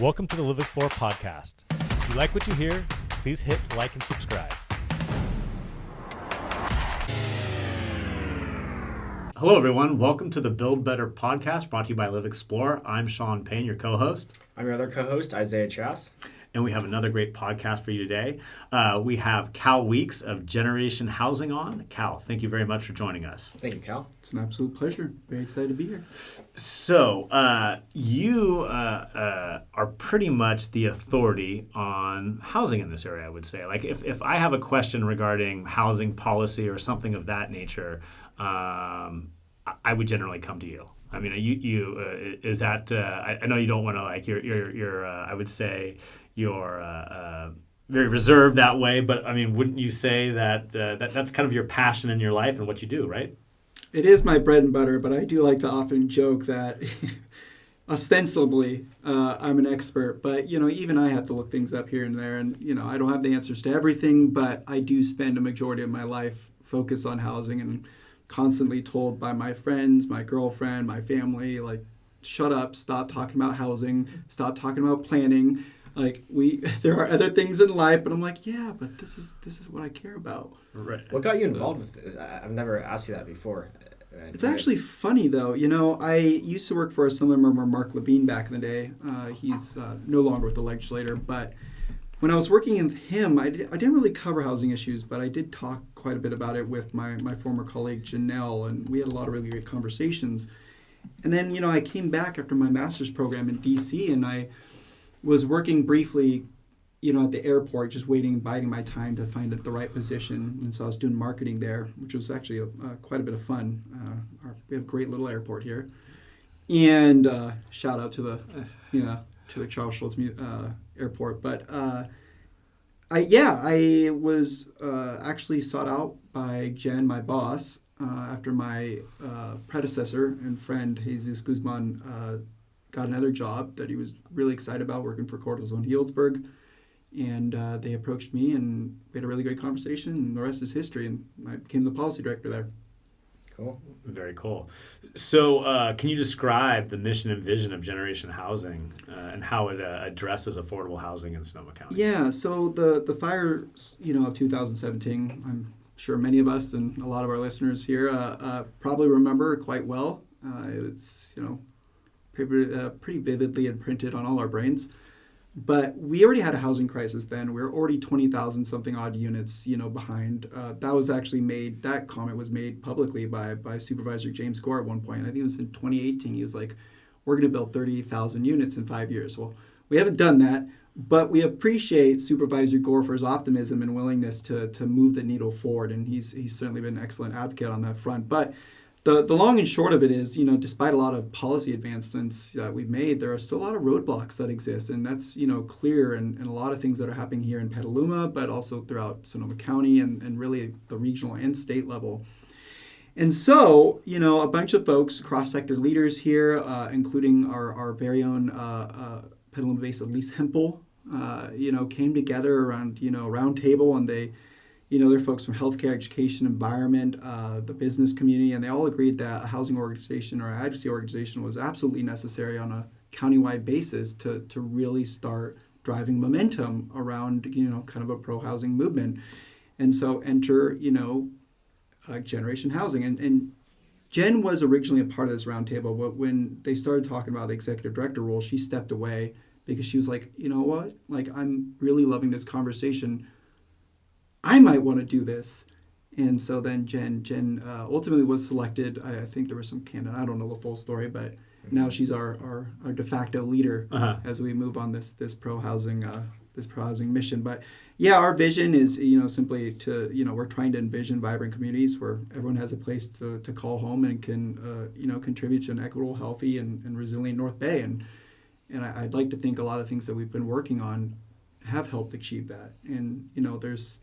Welcome to the Live Explore podcast. If you like what you hear, please hit like and subscribe. Hello, everyone. Welcome to the Build Better podcast brought to you by Live Explore. I'm Sean Payne, your co-host. I'm your other co-host, Isaiah Chass. And we have another great podcast for you today. We have Cal Weeks of Generation Housing on. Cal, thank you very much for joining us. Thank you, Cal. It's an absolute pleasure. Very excited to be here. So, you are pretty much the authority on housing in this area, I would say. Like, if I have a question regarding housing policy or something of that nature, I would generally come to you. I mean, is that? I know you don't want to like you're I would say you're very reserved that way, but I mean, wouldn't you say that that's kind of your passion in your life and what you do, right? It is my bread and butter, but I do like to often joke that ostensibly I'm an expert, but even I have to look things up here and there, and I don't have the answers to everything, but I do spend a majority of my life focused on housing and constantly told by my friends, my girlfriend, my family, like, shut up, stop talking about housing, stop talking about planning. Like, there are other things in life, but I'm like, yeah, but this is what I care about. Right. What got you involved with it? I've never asked you that before. It's actually funny, though. I used to work for a similar member, Mark Levine, back in the day. He's no longer with the legislator, but when I was working with him, I didn't really cover housing issues, but I did talk quite a bit about it with my former colleague, Janelle, and we had a lot of really great conversations. And then, I came back after my master's program in D.C., and I was working briefly, at the airport, just biding my time to find the right position. And so I was doing marketing there, which was actually quite a bit of fun. We have a great little airport here. And shout out to the Charles Schultz airport. But I was actually sought out by Jen, my boss, after my predecessor and friend, Jesus Guzman, got another job that he was really excited about, working for Cortisone Healdsburg. And they approached me, and we had a really great conversation, and the rest is history. And I became the policy director there. Cool. Very cool. So can you describe the mission and vision of Generation Housing and how it addresses affordable housing in Sonoma County? Yeah, so the fires, of 2017, I'm sure many of us and a lot of our listeners here probably remember quite well. It's, pretty vividly imprinted on all our brains. But we already had a housing crisis then. We were already 20,000 something odd units, behind. That comment was made publicly by Supervisor James Gore at one point. I think it was in 2018. He was like, we're going to build 30,000 units in 5 years. Well, we haven't done that, but we appreciate Supervisor Gore for his optimism and willingness to move the needle forward. And he's certainly been an excellent advocate on that front. But the long and short of it is, despite a lot of policy advancements that we've made, there are still a lot of roadblocks that exist. And that's, clear in a lot of things that are happening here in Petaluma, but also throughout Sonoma County and really the regional and state level. And so, a bunch of folks, cross-sector leaders here, including our very own Petaluma-based Elise Hempel, came together around, a round table, and they, they're folks from healthcare, education, environment, the business community, and they all agreed that a housing organization or advocacy organization was absolutely necessary on a countywide basis to really start driving momentum around, kind of a pro-housing movement. And so enter, Generation Housing. And Jen was originally a part of this roundtable, but when they started talking about the executive director role, she stepped away because she was like, you know what? Like, I'm really loving this conversation. I might want to do this. And so then Jen ultimately was selected. I think there was some candidate. I don't know the full story, but now she's our de facto leader as we move on this pro-housing mission. But yeah, our vision is, simply to, we're trying to envision vibrant communities where everyone has a place to call home and can, contribute to an equitable, healthy, and resilient North Bay. And I'd like to think a lot of things that we've been working on have helped achieve that. And, there's,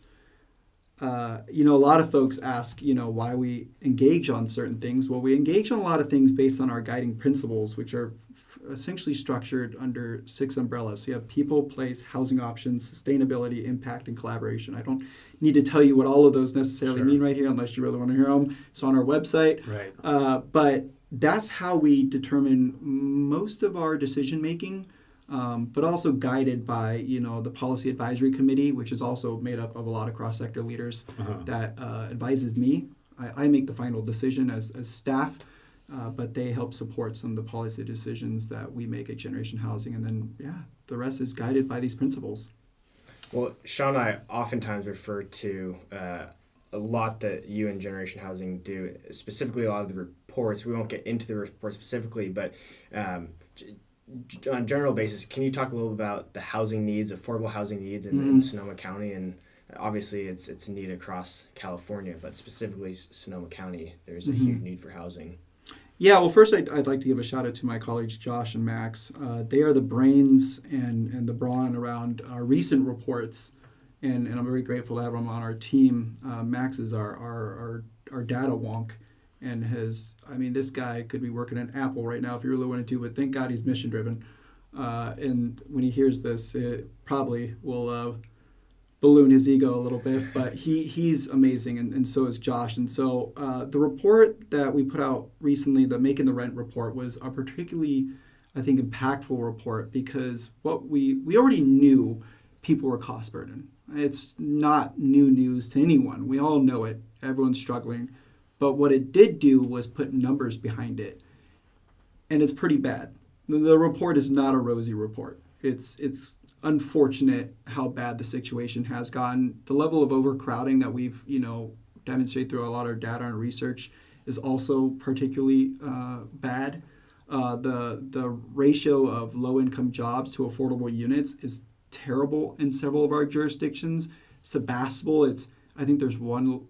a lot of folks ask, why we engage on certain things. Well, we engage on a lot of things based on our guiding principles, which are essentially structured under 6 umbrellas. So you have people, place, housing options, sustainability, impact, and collaboration. I don't need to tell you what all of those necessarily mean right here, unless you really want to hear them. It's on our website. Right. But that's how we determine most of our decision making but also guided by, the Policy Advisory Committee, which is also made up of a lot of cross-sector leaders that advises me. I make the final decision as staff, but they help support some of the policy decisions that we make at Generation Housing. And then, the rest is guided by these principles. Well, Sean and I oftentimes refer to a lot that you and Generation Housing do, specifically a lot of the reports. We won't get into the report specifically, but on a general basis, can you talk a little about the housing needs, affordable housing needs in Sonoma County? And obviously it's a need across California, but specifically Sonoma County, there's a huge need for housing. Yeah, well, first I'd like to give a shout out to my colleagues Josh and Max. They are the brains and the brawn around our recent reports, and I'm very grateful to have them on our team. Max is our data wonk, and this guy could be working at Apple right now if he really wanted to, but thank God he's mission driven. And when he hears this, it probably will balloon his ego a little bit, but he's amazing, and so is Josh. And so the report that we put out recently, the Making the Rent report, was a particularly, I think, impactful report, because what we already knew people were cost burdened. It's not new news to anyone. We all know it. Everyone's struggling. But what it did do was put numbers behind it, and it's pretty bad. The report is not a rosy report. It's unfortunate how bad the situation has gotten. The level of overcrowding that we've demonstrated through a lot of data and research is also particularly bad. The ratio of low-income jobs to affordable units is terrible in several of our jurisdictions. Sebastopol, I think there's one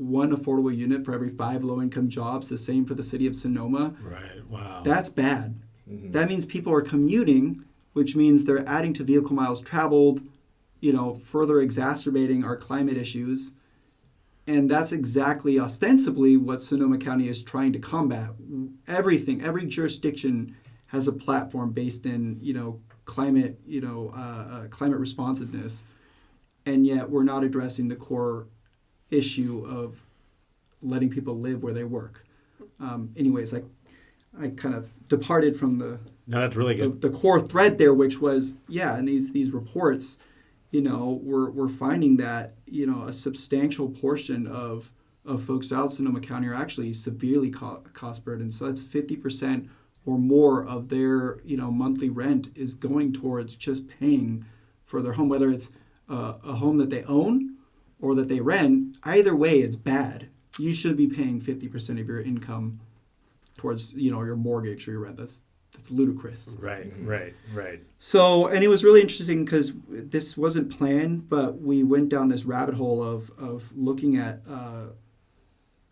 affordable unit for every 5 low-income jobs. The same for the city of Sonoma. Right. Wow. That's bad. Mm-hmm. That means people are commuting, which means they're adding to vehicle miles traveled, further exacerbating our climate issues. And that's exactly, ostensibly, what Sonoma County is trying to combat. Every jurisdiction has a platform based in, climate, climate responsiveness. And yet we're not addressing the core issue of letting people live where they work. Anyways, I kind of departed from No, that's really good. The core thread there, which was, in these reports, we're finding that, a substantial portion of folks out in Sonoma County are actually severely cost burdened. So that's 50% or more of their, monthly rent is going towards just paying for their home, whether it's a home that they own or that they rent. Either way, it's bad. You should be paying 50% of your income towards, your mortgage or your rent. That's ludicrous. Right. So, and it was really interesting because this wasn't planned, but we went down this rabbit hole of looking at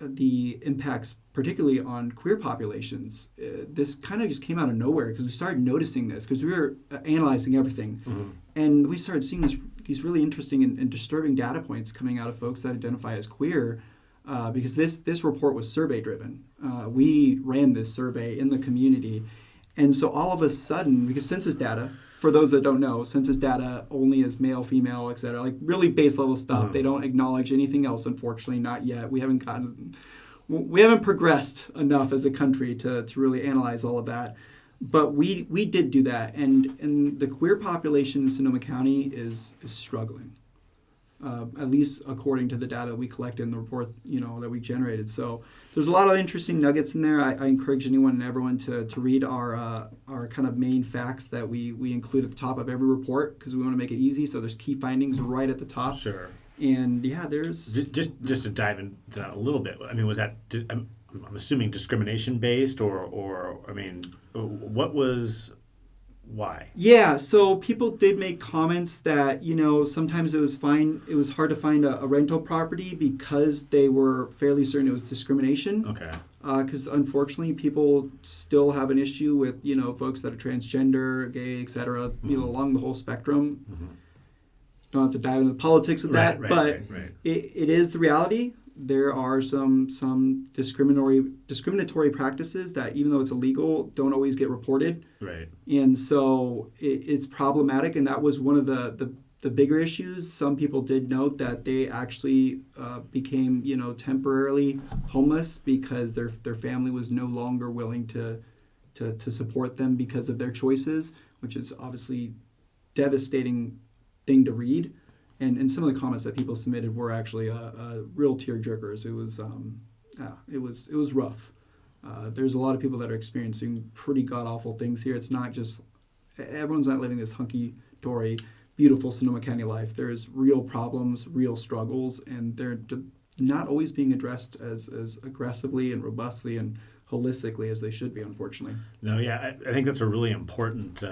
the impacts, particularly on queer populations. This kind of just came out of nowhere because we started noticing this because we were analyzing everything. Mm-hmm. And we started seeing these really interesting and disturbing data points coming out of folks that identify as queer. Because this report was survey driven. We ran this survey in the community. And so all of a sudden, because census data, for those that don't know, census data only is male, female, et cetera, like really base level stuff. Mm-hmm. They don't acknowledge anything else, unfortunately, not yet. We haven't progressed enough as a country to really analyze all of that. But we did do that. And the queer population in Sonoma County is struggling. At least according to the data we collected in the report, that we generated. So there's a lot of interesting nuggets in there. I encourage anyone and everyone to read our kind of main facts that we include at the top of every report, because we want to make it easy. So there's key findings right at the top. Sure. And there's just to dive into that a little bit. I mean, was that I'm assuming discrimination based, or what was? Why? Yeah, so people did make comments that, sometimes it was hard to find a rental property because they were fairly certain it was discrimination. Okay. Because unfortunately, people still have an issue with, folks that are transgender, gay, et cetera, along the whole spectrum. Mm-hmm. Don't have to dive into the politics of that, but it is the reality. There are some discriminatory practices that, even though it's illegal, don't always get reported. Right. And so it's problematic, and that was one of the bigger issues. Some people did note that they actually became, temporarily homeless because their family was no longer willing to to support them because of their choices, which is obviously devastating thing to read. And some of the comments that people submitted were actually real tearjerkers. It was rough. There's a lot of people that are experiencing pretty god-awful things here. It's not just, everyone's not living this hunky-dory, beautiful Sonoma County life. There's real problems, real struggles, and they're not always being addressed as aggressively and robustly and holistically as they should be, unfortunately. No, yeah, I think that's a really important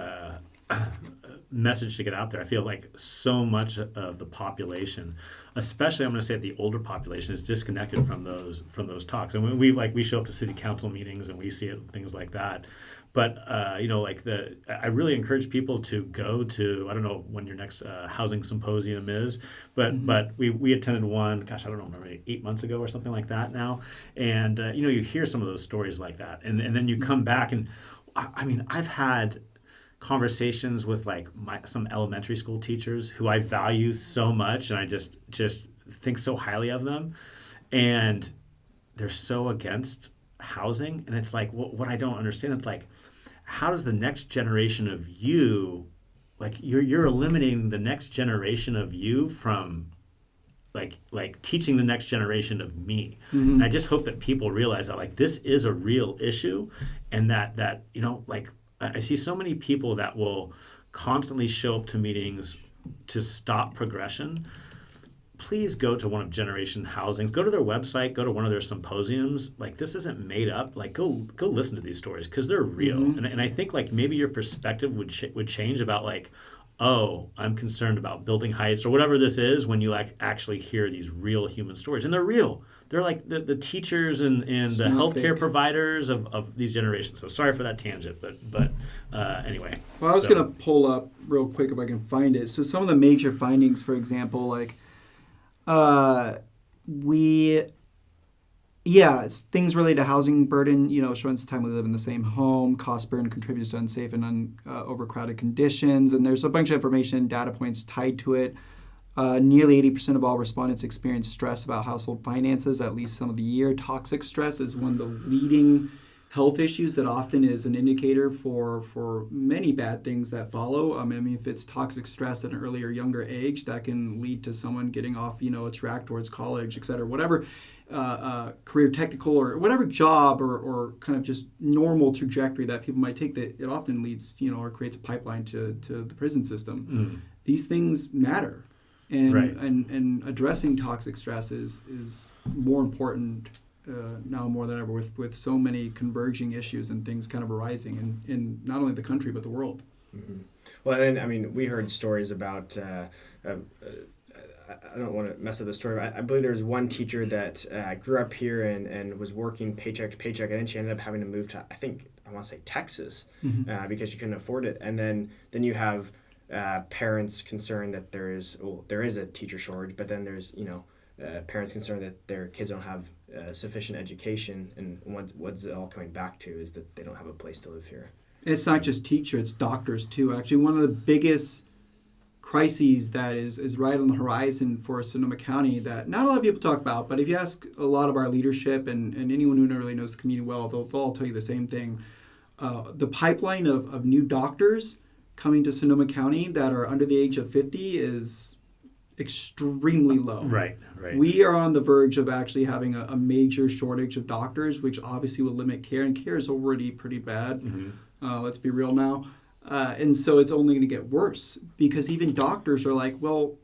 message to get out there. I feel like so much of the population, especially I'm going to say the older population, is disconnected from those talks. And when we show up to city council meetings and we see it, things like that. But I really encourage people to go to, I don't know when your next housing symposium is, but we attended one, gosh, I don't know, maybe 8 months ago or something like that now. And you hear some of those stories like that, and then you come back and I mean, I've had conversations with some elementary school teachers who I value so much, and I just think so highly of them, and they're so against housing. And it's like, what I don't understand, it's like, how does the next generation of you, like you're eliminating the next generation of you from like teaching the next generation of me. And I just hope that people realize that this is a real issue, and that I see so many people that will constantly show up to meetings to stop progression. Please go to one of Generation Housing's. Go to their website. Go to one of their symposiums. This isn't made up. Go listen to these stories because they're real. And I think maybe your perspective would change about oh, I'm concerned about building heights or whatever this is when you actually hear these real human stories. And they're real. They're like the teachers and the healthcare providers of these generations. So sorry for that tangent, but anyway. Well, I was going to pull up real quick if I can find it. So some of the major findings, for example, it's things related to housing burden, showing the time we live in the same home, cost burden contributes to unsafe and overcrowded conditions. And there's a bunch of information, data points tied to it. Nearly 80% of all respondents experience stress about household finances at least some of the year. Toxic stress is one of the leading health issues that often is an indicator for many bad things that follow. If it's toxic stress at an earlier, younger age, that can lead to someone getting off, a track towards college, et cetera, whatever career technical or whatever job or kind of just normal trajectory that people might take, that it often leads, or creates a pipeline to the prison system. These things matter. And addressing toxic stress is more important now more than ever with so many converging issues and things kind of arising in not only the country but the world. Well, and we heard stories about I don't want to mess up the story, but I believe there was one teacher that grew up here and was working paycheck to paycheck, and then she ended up having to move to, I want to say Texas, because she couldn't afford it. And then you have parents concerned that there is a teacher shortage, but then there's parents concerned that their kids don't have sufficient education, and what's it all coming back to is that they don't have a place to live here. It's not just teacher, it's doctors too. Actually, one of the biggest crises that is right on the horizon for Sonoma County that not a lot of people talk about, but if you ask a lot of our leadership and anyone who really knows the community well, they'll all tell you the same thing. The pipeline of new doctors coming to Sonoma County that are under the age of 50 is extremely low. Right. We are on the verge of actually having a major shortage of doctors, which obviously will limit care, and care is already pretty bad. Let's be real now. And so it's only going to get worse because even doctors are like, well,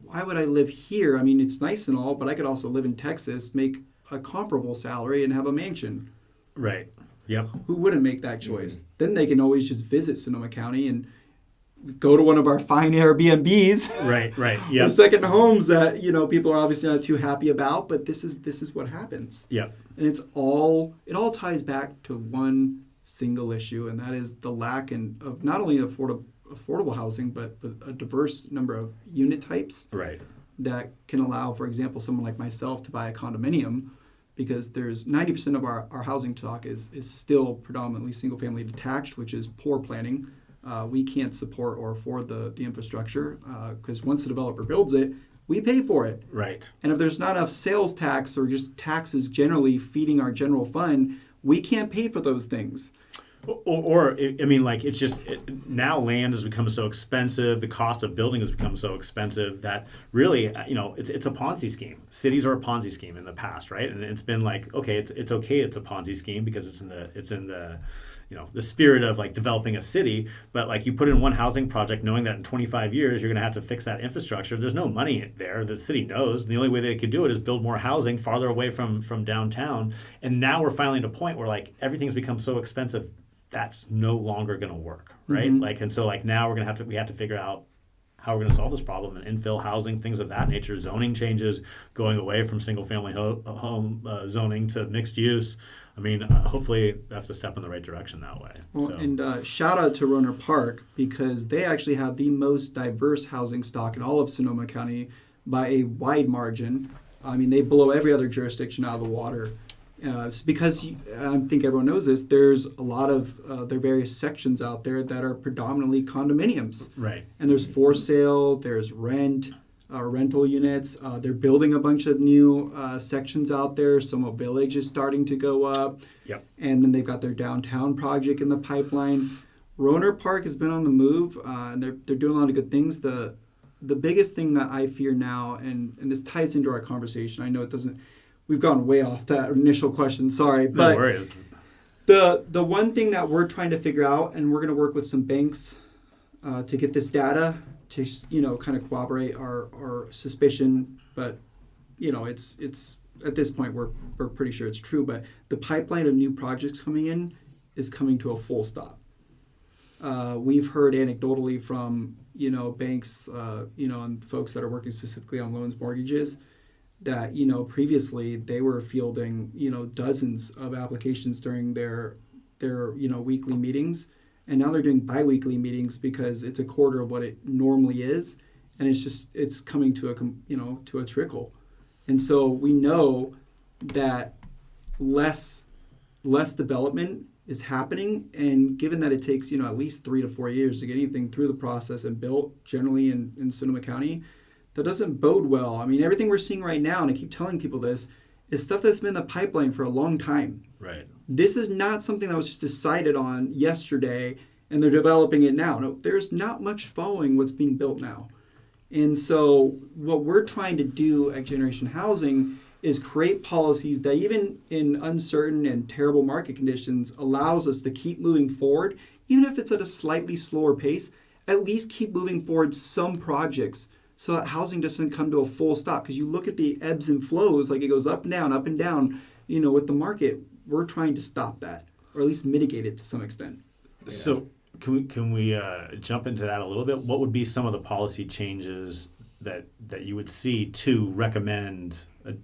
why would I live here? It's nice and all, but I could also live in Texas, make a comparable salary, and have a mansion. Right. Yep. Who wouldn't make that choice? Then they can always just visit Sonoma County and go to one of our fine Airbnbs. Right. Yep. Or second homes that, people are obviously not too happy about, but this is what happens. Yep. And it all ties back to one single issue, and that is the lack of not only affordable housing, but a diverse number of unit types. Right. That can allow, for example, someone like myself to buy a condominium, because there's 90% of our housing stock is still predominantly single-family detached, which is poor planning. We can't support or afford the infrastructure because once the developer builds it, we pay for it. Right. And if there's not enough sales tax or just taxes generally feeding our general fund, we can't pay for those things. I mean, like, it's just now land has become so expensive. The cost of building has become so expensive that really, it's a Ponzi scheme. Cities are a Ponzi scheme in the past, right? And it's been like, okay, it's okay, it's a Ponzi scheme because it's in the the spirit of like developing a city. But like you put in one housing project knowing that in 25 years you're going to have to fix that infrastructure. There's no money there. The city knows. And the only way they could do it is build more housing farther away from downtown. And now we're finally at a point where like everything's become so expensive. That's no longer going to work, right? Mm-hmm. Like, and so like now we have to figure out how we're going to solve this problem, and infill housing, things of that nature, zoning changes, going away from single family home zoning to mixed use. I mean, hopefully that's a step in the right direction that way. Well, so. And shout out to Roner Park because they actually have the most diverse housing stock in all of Sonoma County by a wide margin. I mean, they blow every other jurisdiction out of the water. Because I think everyone knows this, there's a lot of their various sections out there that are predominantly condominiums. Right. And there's for sale, there's rental units. They're building a bunch of new sections out there. Sonoma Village is starting to go up. Yep. And then they've got their downtown project in the pipeline. Roner Park has been on the move, and they're doing a lot of good things. The biggest thing that I fear now, and this ties into our conversation, I know it doesn't... We've gone way off that initial question, sorry. But no worries. The one thing that we're trying to figure out, and we're going to work with some banks to get this data to, kind of corroborate our suspicion. But, it's at this point, we're pretty sure it's true. But the pipeline of new projects coming in is coming to a full stop. We've heard anecdotally from, banks, and folks that are working specifically on loans, mortgages, that previously they were fielding dozens of applications during their weekly meetings, and now they're doing biweekly meetings because it's a quarter of what it normally is, and it's coming to a trickle, and so we know that less development is happening, and given that it takes at least 3 to 4 years to get anything through the process and built generally in Sonoma County. That doesn't bode well. I mean, everything we're seeing right now, and I keep telling people this, is stuff that's been in the pipeline for a long time. Right. This is not something that was just decided on yesterday, and they're developing it now. No, there's not much following what's being built now. And so what we're trying to do at Generation Housing is create policies that even in uncertain and terrible market conditions allows us to keep moving forward, even if it's at a slightly slower pace, at least keep moving forward some projects so that housing doesn't come to a full stop. Because you look at the ebbs and flows, like it goes up and down, with the market. We're trying to stop that, or at least mitigate it to some extent. So can we jump into that a little bit? What would be some of the policy changes that you would see to recommend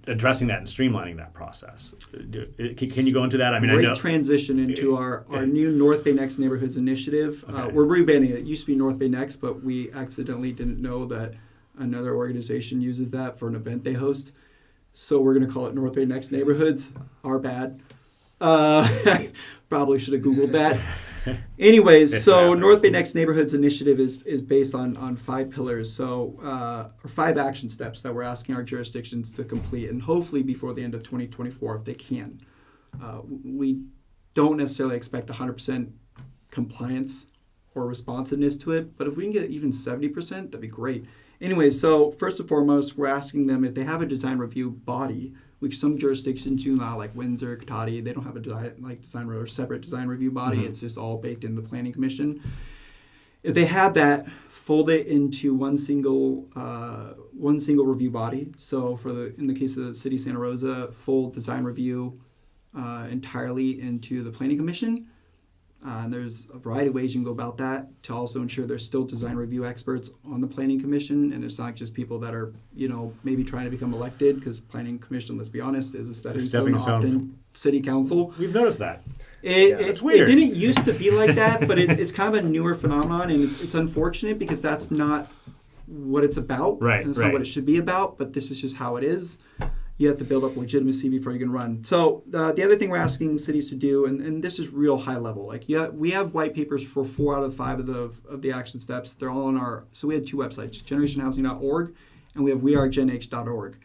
addressing that and streamlining that process? Can you go into that? I mean, Great I know. Transition into our new North Bay Next Neighborhoods initiative. Okay. We're rebranding it. It used to be North Bay Next, but we accidentally didn't know that another organization uses that for an event they host. So we're going to call it North Bay Next Neighborhoods. Our bad. Probably should have Googled that. Anyways, so North Bay Next Neighborhoods initiative is based on 5 pillars, or 5 action steps that we're asking our jurisdictions to complete, and hopefully before the end of 2024 if they can. We don't necessarily expect 100% compliance or responsiveness to it, but if we can get even 70%, that'd be great. Anyway, so first and foremost, we're asking them if they have a design review body, which some jurisdictions do not, like Windsor, Cotati, they don't have a separate design review body. Mm-hmm. It's just all baked into the Planning Commission. If they had that, fold it into one single review body. So in the case of the city of Santa Rosa, fold design review entirely into the Planning Commission. And there's a variety of ways you can go about that to also ensure there's still design review experts on the Planning Commission, and it's not just people that are, maybe trying to become elected, because Planning Commission, let's be honest, is a stepping stone often City Council. We've noticed that. It's weird. It didn't used to be like that, but it's kind of a newer phenomenon, and it's unfortunate because that's not what it's about. Right. And it's not what it should be about, but this is just how it is. You have to build up legitimacy before you can run. So the other thing we're asking cities to do, and this is real high level, we have white papers for 4 out of 5 of the action steps. They're all on so we had 2 websites, generationhousing.org and we have wearegenh.org.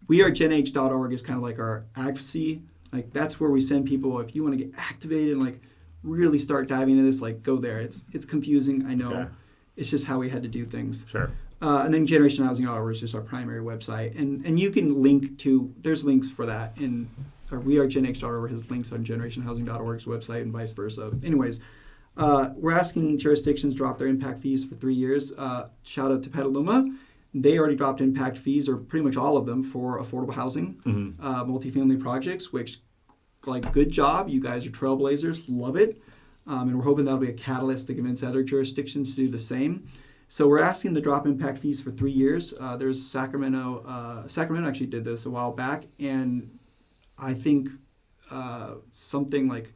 Wearegenh.org is kind of like our advocacy. Like that's where we send people if you want to get activated and really start diving into this, like, go there. It's confusing, I know. Okay. It's just how we had to do things. Sure. And then generationhousing.org is just our primary website. And you can link to, there's links for that. Or wearegenx.org has links on generationhousing.org's website and vice versa. Anyways, we're asking jurisdictions drop their impact fees for 3 years. Shout out to Petaluma. They already dropped impact fees, or pretty much all of them, for affordable housing, multifamily projects, which, like, good job. You guys are trailblazers. Love it. And we're hoping that'll be a catalyst to convince other jurisdictions to do the same. So we're asking to drop impact fees for 3 years. There's Sacramento. Sacramento actually did this a while back, and I think something like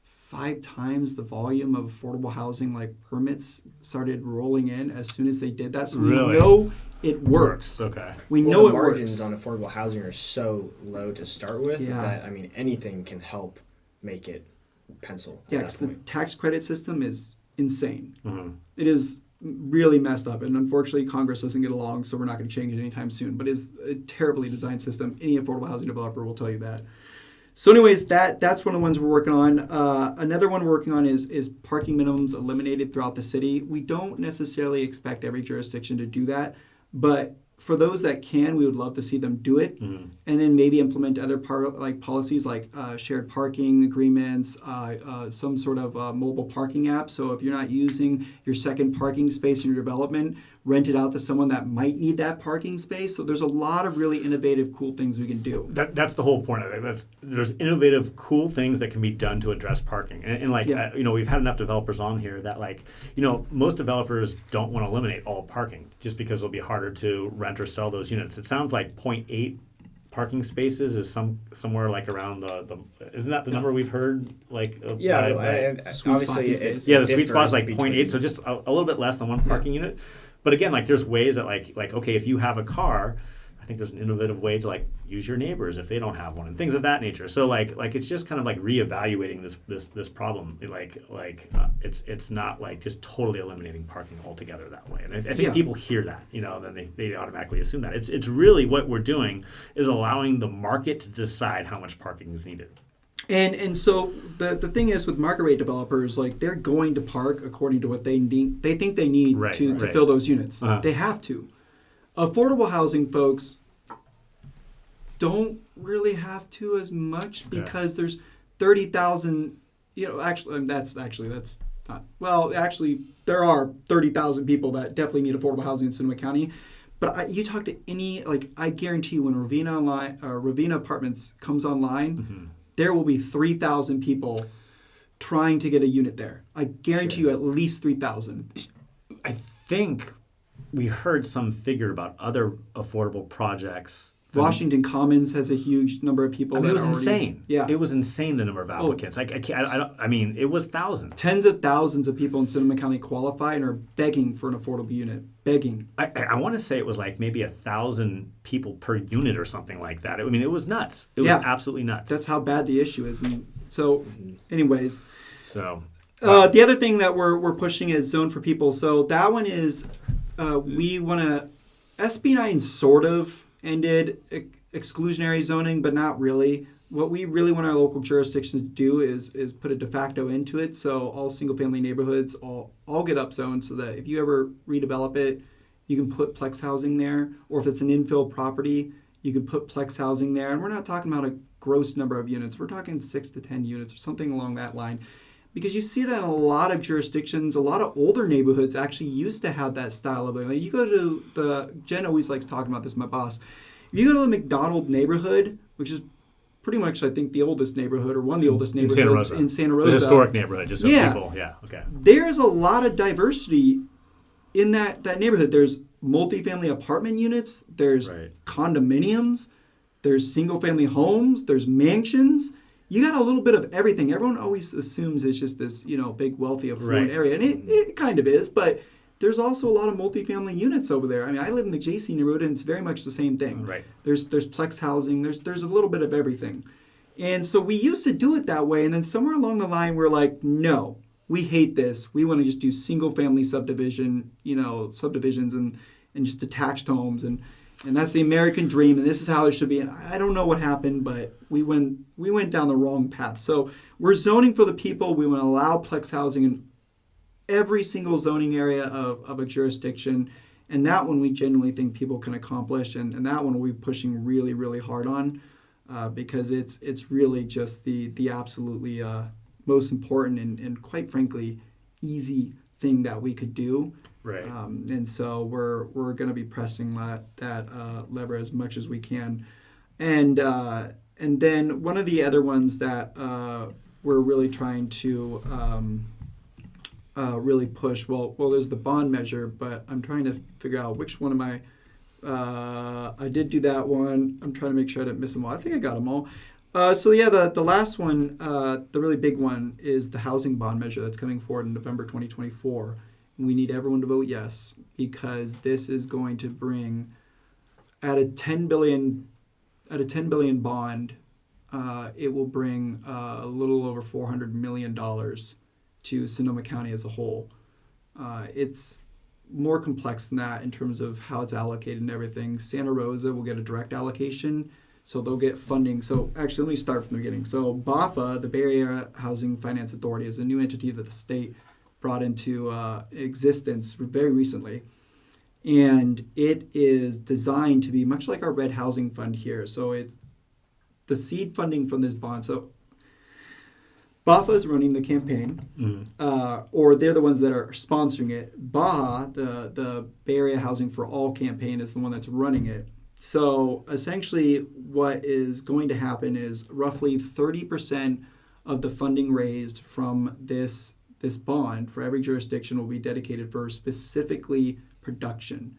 5 times the volume of affordable housing, like, permits started rolling in as soon as they did that. So Really? we know it works. Okay. We Well, know the it margins works. on affordable housing are so low to start with Yeah. that, I mean, anything can help make it pencil at Yeah, that because the point. tax credit system is insane. Mhm. It is really messed up, and unfortunately Congress doesn't get along, so we're not going to change it anytime soon. But it's a terribly designed system. Any affordable housing developer will tell you that. So anyways, that's one of the ones we're working on. Another one we're working on is parking minimums eliminated throughout the city. We don't necessarily expect every jurisdiction to do that, but for those that can, we would love to see them do it, and then maybe implement other policies like shared parking agreements, some sort of mobile parking app. So if you're not using your second parking space in your development, rent it out to someone that might need that parking space. So there's a lot of really innovative, cool things we can do. That's the whole point of it. There's innovative, cool things that can be done to address parking. And like, Yeah. we've had enough developers on here that, like, most developers don't want to eliminate all parking just because it'll be harder to rent or sell those units. It sounds like 0.8 parking spaces is somewhere like around the isn't that the number we've heard? Like, Yeah, Sweet spot obviously, these days. yeah, the sweet spot is differs like 0.8, between- so just a little bit less than one parking unit. But again, like, there's ways that like okay, if you have a car, I think there's an innovative way to, like, use your neighbors if they don't have one and things of that nature. So like it's just kind of like reevaluating this problem. It's not like just totally eliminating parking altogether that way. And I think people hear that, then they automatically assume that. It's really what we're doing is allowing the market to decide how much parking is needed. And so the thing is with market rate developers, like, they're going to park according to what they need. They think they need to fill those units. Uh-huh. They have to. Affordable housing folks don't really have to as much because there's 30,000. Actually, that's not. Well, actually, there are 30,000 people that definitely need affordable housing in Sonoma County. But you talk to any, like, I guarantee you, when Ravina Apartments comes online, there will be 3,000 people trying to get a unit there. I guarantee you at least 3,000. I think we heard some figure about other affordable projects. Washington Commons has a huge number of people. I mean, that it was are already, insane. Yeah, It was insane, the number of applicants. It was thousands. tens of thousands of people in Sonoma County qualify and are begging for an affordable unit. Begging. I want to say it was like maybe 1,000 people per unit or something like that. I mean, it was nuts. It was absolutely nuts. That's how bad the issue is. And so, anyways. So The other thing that we're pushing is Zone for People. So that one is we want to SB9 sort of ended exclusionary zoning, but not really. What we really want our local jurisdictions to do is put a de facto into it. So all single-family neighborhoods all get upzoned so that if you ever redevelop it, you can put plex housing there. Or if it's an infill property, you can put plex housing there. And we're not talking about a gross number of units. We're talking 6 to 10 units or something along that line. Because you see that in a lot of jurisdictions, a lot of older neighborhoods actually used to have that style of living. Like, you go to Jen always likes talking about this, my boss. If you go to the McDonald neighborhood, which is pretty much, I think, the oldest neighborhood or one of the oldest neighborhoods in Santa Rosa. The historic neighborhood, just so people, okay. There's a lot of diversity in that neighborhood. There's multifamily apartment units, there's condominiums, there's single-family homes, there's mansions. You got a little bit of everything. Everyone always assumes it's just this, big, wealthy, affluent area, and it kind of is, but there's also a lot of multifamily units over there. I mean, I live in the JC neighborhood, and it's very much the same thing. Right. There's plex housing. There's a little bit of everything. And so we used to do it that way, and then somewhere along the line, we're like, no, we hate this. We want to just do single-family subdivisions and just detached homes. And And that's the American dream, and this is how it should be. And I don't know what happened, but we went down the wrong path. So we're zoning for the people. We want to allow plex housing in every single zoning area of a jurisdiction. And that one we genuinely think people can accomplish. And that one we'll be pushing really, really hard on because it's really just the absolutely most important and quite frankly, easy thing that we could do. Right. And so we're going to be pressing that lever as much as we can. And then one of the other ones that we're really trying to really push, well, there's the bond measure, but I'm trying to figure out which one am I did do that one. I'm trying to make sure I didn't miss them all. I think I got them all. So yeah, the last one, the really big one is the housing bond measure that's coming forward in November 2024. We need everyone to vote yes because this is going to bring at a $10 billion bond, it will bring a little over $400 million to Sonoma County as a whole. It's more complex than that in terms of how it's allocated and everything. Santa Rosa will get a direct allocation, so they'll get funding. So actually, let me start from the beginning. So BAFA, the Bay Area Housing Finance Authority, is a new entity that the state brought into existence very recently. And it is designed to be much like our Red Housing Fund here. So it's the seed funding from this bond. So BAFA is running the campaign, or they're the ones that are sponsoring it. BAHA, the Bay Area Housing for All campaign, is the one that's running it. So essentially what is going to happen is roughly 30% of the funding raised from this bond for every jurisdiction will be dedicated for specifically production.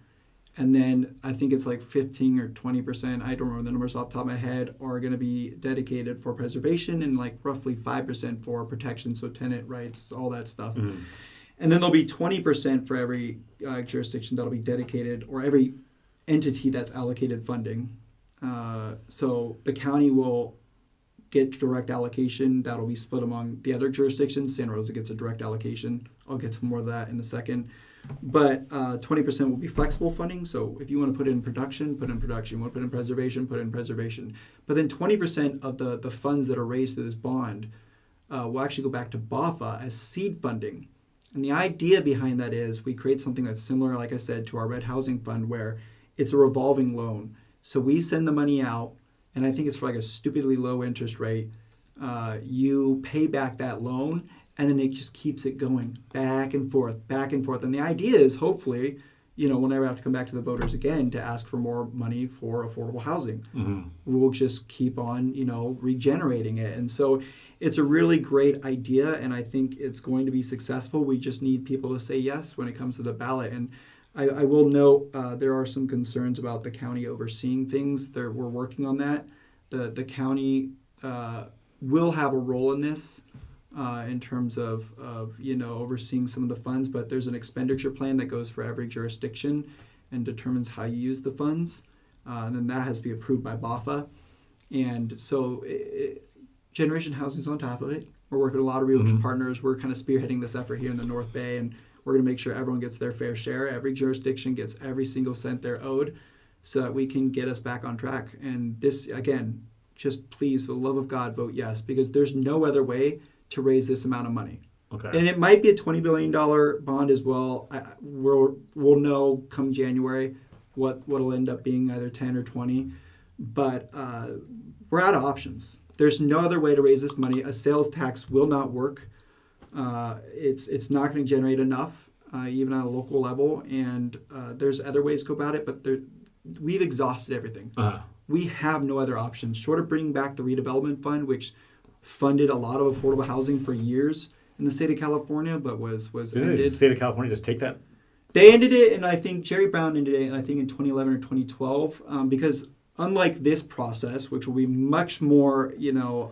And then I think it's like 15 or 20%, I don't remember the numbers off the top of my head, are going to be dedicated for preservation and like roughly 5% for protection, so tenant rights, all that stuff. And then there'll be 20% for every jurisdiction that'll be dedicated, or every entity that's allocated funding. So the county will get direct allocation that'll be split among the other jurisdictions. Santa Rosa gets a direct allocation. I'll get to more of that in a second. But 20% will be flexible funding. So if you want to put it in production, put it in production. You want to put it in preservation, put it in preservation. But then 20% of the funds that are raised through this bond will actually go back to BAFA as seed funding. And the idea behind that is we create something that's similar, like I said, to our Red Housing Fund, where it's a revolving loan. So we send the money out, and I think it's for like a stupidly low interest rate. You pay back that loan, and then it just keeps it going back and forth, back and forth. And the idea is hopefully, we'll never have to come back to the voters again to ask for more money for affordable housing. We'll just keep on, regenerating it. And so it's a really great idea, and I think it's going to be successful. We just need people to say yes when it comes to the ballot. And I will note there are some concerns about the county overseeing things. We're working on that. The county will have a role in this in terms of overseeing some of the funds, but there's an expenditure plan that goes for every jurisdiction and determines how you use the funds. And then that has to be approved by BAFA. And so Generation Housing's on top of it. We're working with a lot of realtor partners. We're kind of spearheading this effort here in the North Bay, and we're going to make sure everyone gets their fair share. Every jurisdiction gets every single cent they're owed so that we can get us back on track. And this, again, just please, for the love of God, vote yes, because there's no other way to raise this amount of money. Okay. And it might be a $20 billion bond as well. We'll know come January what'll end up being either 10 or 20. But we're out of options. There's no other way to raise this money. A sales tax will not work. It's not going to generate enough, even on a local level. And there's other ways to go about it, but we've exhausted everything. We have no other options short of bringing back the redevelopment fund, which funded a lot of affordable housing for years in the state of California, but was ended. Did the state of California just take that? They ended it, and I think Jerry Brown ended it, and I think in 2011 or 2012, because unlike this process, which will be much more,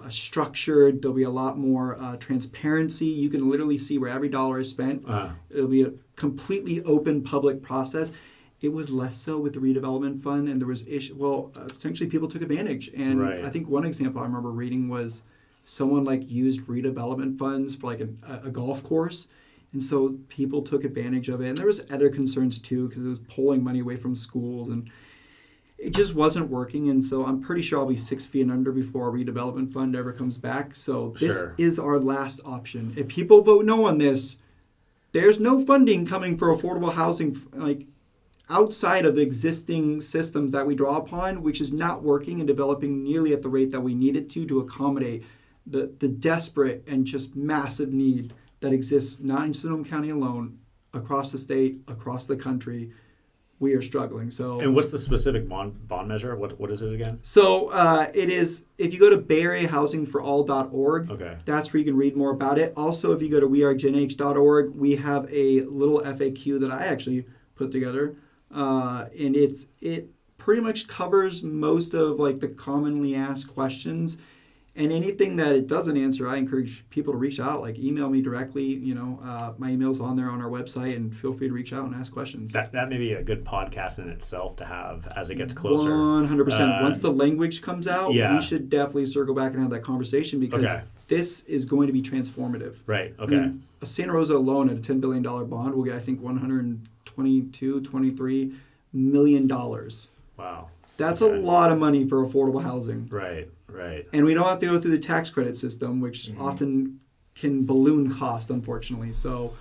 structured, there'll be a lot more transparency. You can literally see where every dollar is spent. It'll be a completely open public process. It was less so with the redevelopment fund, and there was essentially people took advantage. And right. I think one example I remember reading was someone used redevelopment funds for a golf course. And so people took advantage of it. And there was other concerns too, because it was pulling money away from schools. And it just wasn't working. And so I'm pretty sure I'll be 6 feet and under before our redevelopment fund ever comes back. So this is our last option. If people vote no on this, there's no funding coming for affordable housing, like outside of existing systems that we draw upon, which is not working and developing nearly at the rate that we need it to accommodate the desperate and just massive need that exists not in Sonoma County alone, across the state, across the country. We are struggling. So, and what's the specific bond measure? What is it again? So it is, if you go to bayareahousingforall.org, okay, that's where you can read more about it. Also, if you go to wearegenh.org, we have a little FAQ that I actually put together, and it pretty much covers most of like the commonly asked questions. And anything that it doesn't answer, I encourage people to reach out, like email me directly. My email's on there on our website, and feel free to reach out and ask questions. That may be a good podcast in itself to have as it gets closer. 100%. Once the language comes out, we should definitely circle back and have that conversation, because this is going to be transformative. Right, okay. I mean, Santa Rosa alone at a $10 billion bond will get, I think, $23 million. Wow. That's a lot of money for affordable housing. Right. And we don't have to go through the tax credit system, which often can balloon cost, unfortunately. So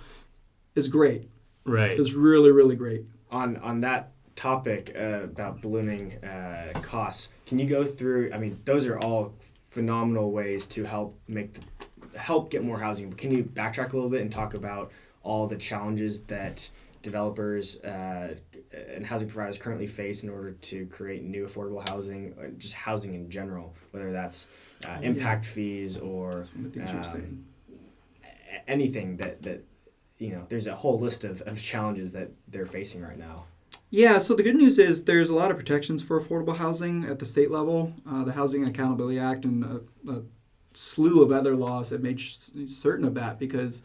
it's great. Right. It's really, really great. On that topic about ballooning costs, can you go through, I mean, those are all phenomenal ways to help get more housing. But can you backtrack a little bit and talk about all the challenges that developers and housing providers currently face in order to create new affordable housing, or just housing in general, whether that's impact fees or anything that there's a whole list of challenges that they're facing right now. Yeah, so the good news is there's a lot of protections for affordable housing at the state level. The Housing Accountability Act and a slew of other laws have made certain of that, because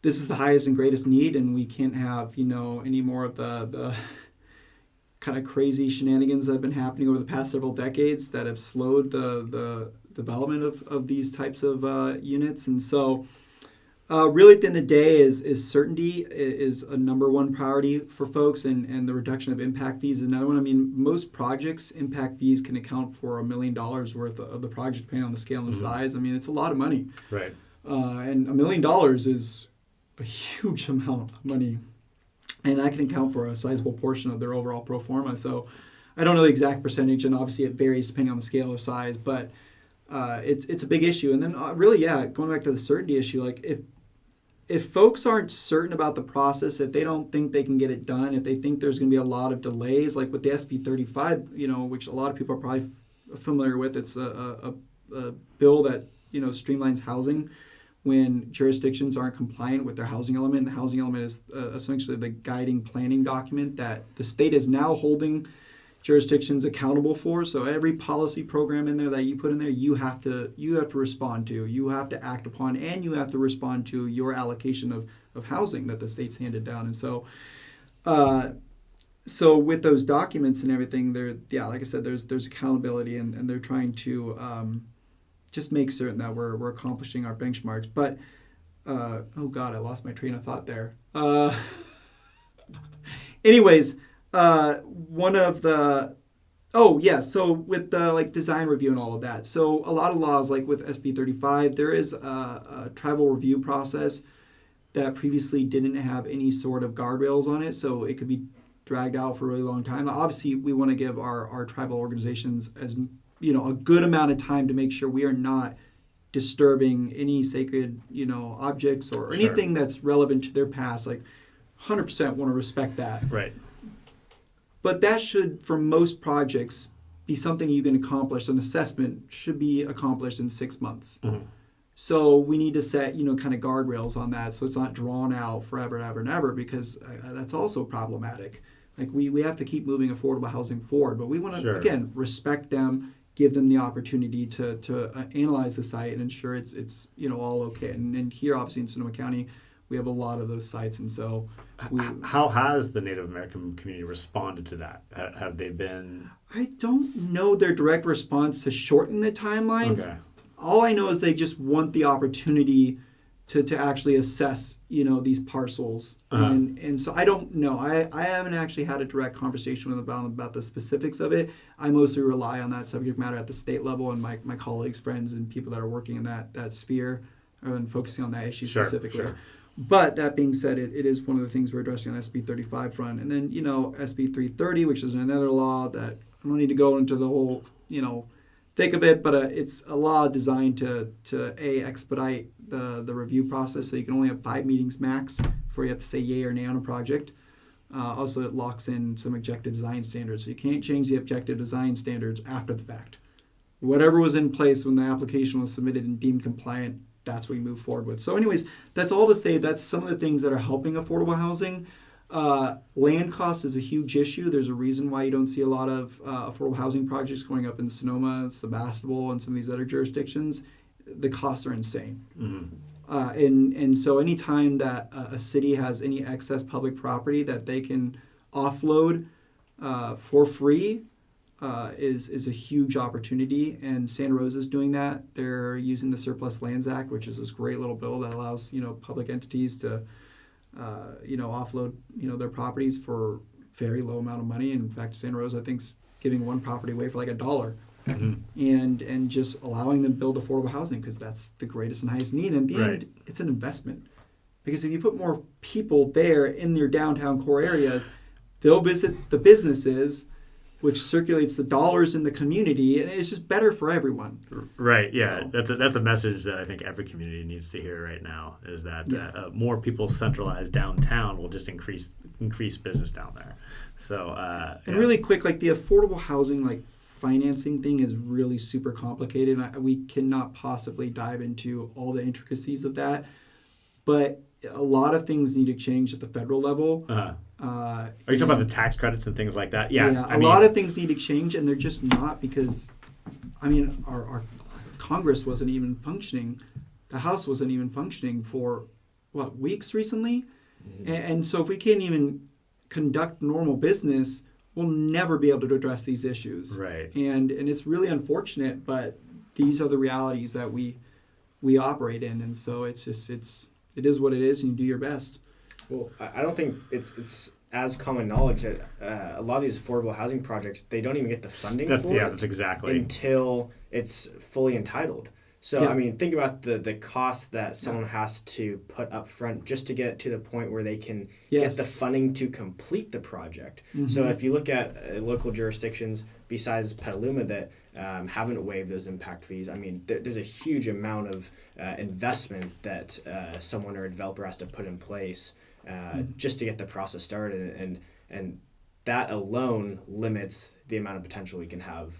this is the highest and greatest need, and we can't have, any more of the kind of crazy shenanigans that have been happening over the past several decades that have slowed the development of these types of units. And so really at the end of the day is certainty is a number one priority for folks, and the reduction of impact fees is another one. I mean, most projects, impact fees can account for $1 million worth of the project, depending on the scale and the size. I mean, it's a lot of money. Right. And $1 million is a huge amount of money, and that can account for a sizable portion of their overall pro forma. So I don't know the exact percentage, and obviously it varies depending on the scale or size, but it's a big issue. And then going back to the certainty issue, like if folks aren't certain about the process, if they don't think they can get it done, if they think there's going to be a lot of delays, like with the SB 35, which a lot of people are probably familiar with, it's a bill that streamlines housing when jurisdictions aren't compliant with their housing element. The housing element is essentially the guiding planning document that the state is now holding jurisdictions accountable for. So every policy program in there that you put in there, you have to respond to, you have to act upon, and you have to respond to your allocation of housing that the state's handed down. And so with those documents and everything, like I said, there's accountability, and they're trying to just make certain that we're accomplishing our benchmarks. But, I lost my train of thought there. Anyways, so with the design review and all of that. So a lot of laws, like with SB 35, there is a tribal review process that previously didn't have any sort of guardrails on it. So it could be dragged out for a really long time. Now, obviously, we want to give our tribal organizations a good amount of time to make sure we are not disturbing any sacred, objects or anything that's relevant to their past. Like 100% want to respect that. Right. But that should, for most projects, be something you can accomplish. An assessment should be accomplished in 6 months. Mm-hmm. So we need to set, kind of guardrails on that, so it's not drawn out forever and ever and ever, because that's also problematic. Like we have to keep moving affordable housing forward, but we want to, again, respect them, give them the opportunity to analyze the site and ensure it's all okay. And here, obviously, in Sonoma County, we have a lot of those sites, and so how has the Native American community responded to that? Have they been? I don't know their direct response to shorten the timeline. Okay. All I know is they just want the opportunity to actually assess, these parcels. And so I don't know. I haven't actually had a direct conversation with them about the specifics of it. I mostly rely on that subject matter at the state level, and my colleagues, friends, and people that are working in that sphere and focusing on that issue specifically. Sure. But that being said, it is one of the things we're addressing on SB 35 front. And then, SB 330, which is another law that I don't need to go into the whole, thick of it, but it's a law designed to expedite the review process. So you can only have 5 meetings max before you have to say yay or nay on a project. Also, it locks in some objective design standards. So you can't change the objective design standards after the fact. Whatever was in place when the application was submitted and deemed compliant, that's what we move forward with. So anyways, that's all to say that's some of the things that are helping affordable housing. Land cost is a huge issue. There's a reason why you don't see a lot of affordable housing projects going up in Sonoma, Sebastopol, and some of these other jurisdictions. The costs are insane. And so anytime that a city has any excess public property that they can offload for free is a huge opportunity. And Santa Rosa is doing that. They're using the Surplus Lands Act, which is this great little bill that allows public entities to offload, their properties for very low amount of money. And in fact, Santa Rosa, I think, is giving one property away for like $1, and just allowing them to build affordable housing because that's the greatest and highest need. And at the end, it's an investment because if you put more people there in their downtown core areas, they'll visit the businesses, which circulates the dollars in the community, and it's just better for everyone. Right. Yeah, so that's a message that I think every community needs to hear right now. Is that more people centralized downtown will just increase business down there. So and really quick, like the affordable housing financing thing is really super complicated. And we cannot possibly dive into all the intricacies of that, but a lot of things need to change at the federal level. Are you talking about the tax credits and things like that? Yeah, a lot of things need to change, and they're just not because, our Congress wasn't even functioning. The House wasn't even functioning for, weeks recently? And so if we can't even conduct normal business, we'll never be able to address these issues. Right. And it's really unfortunate, but these are the realities that we operate in. And so it is what it is, and you do your best. Well, I don't think it's as common knowledge that a lot of these affordable housing projects, they don't even get the funding that's exactly until it's fully entitled. So, think about the cost that someone has to put up front just to get it to the point where they can get the funding to complete the project. So if you look at local jurisdictions besides Petaluma that haven't waived those impact fees, there's a huge amount of investment that someone or a developer has to put in place just to get the process started. And that alone limits the amount of potential we can have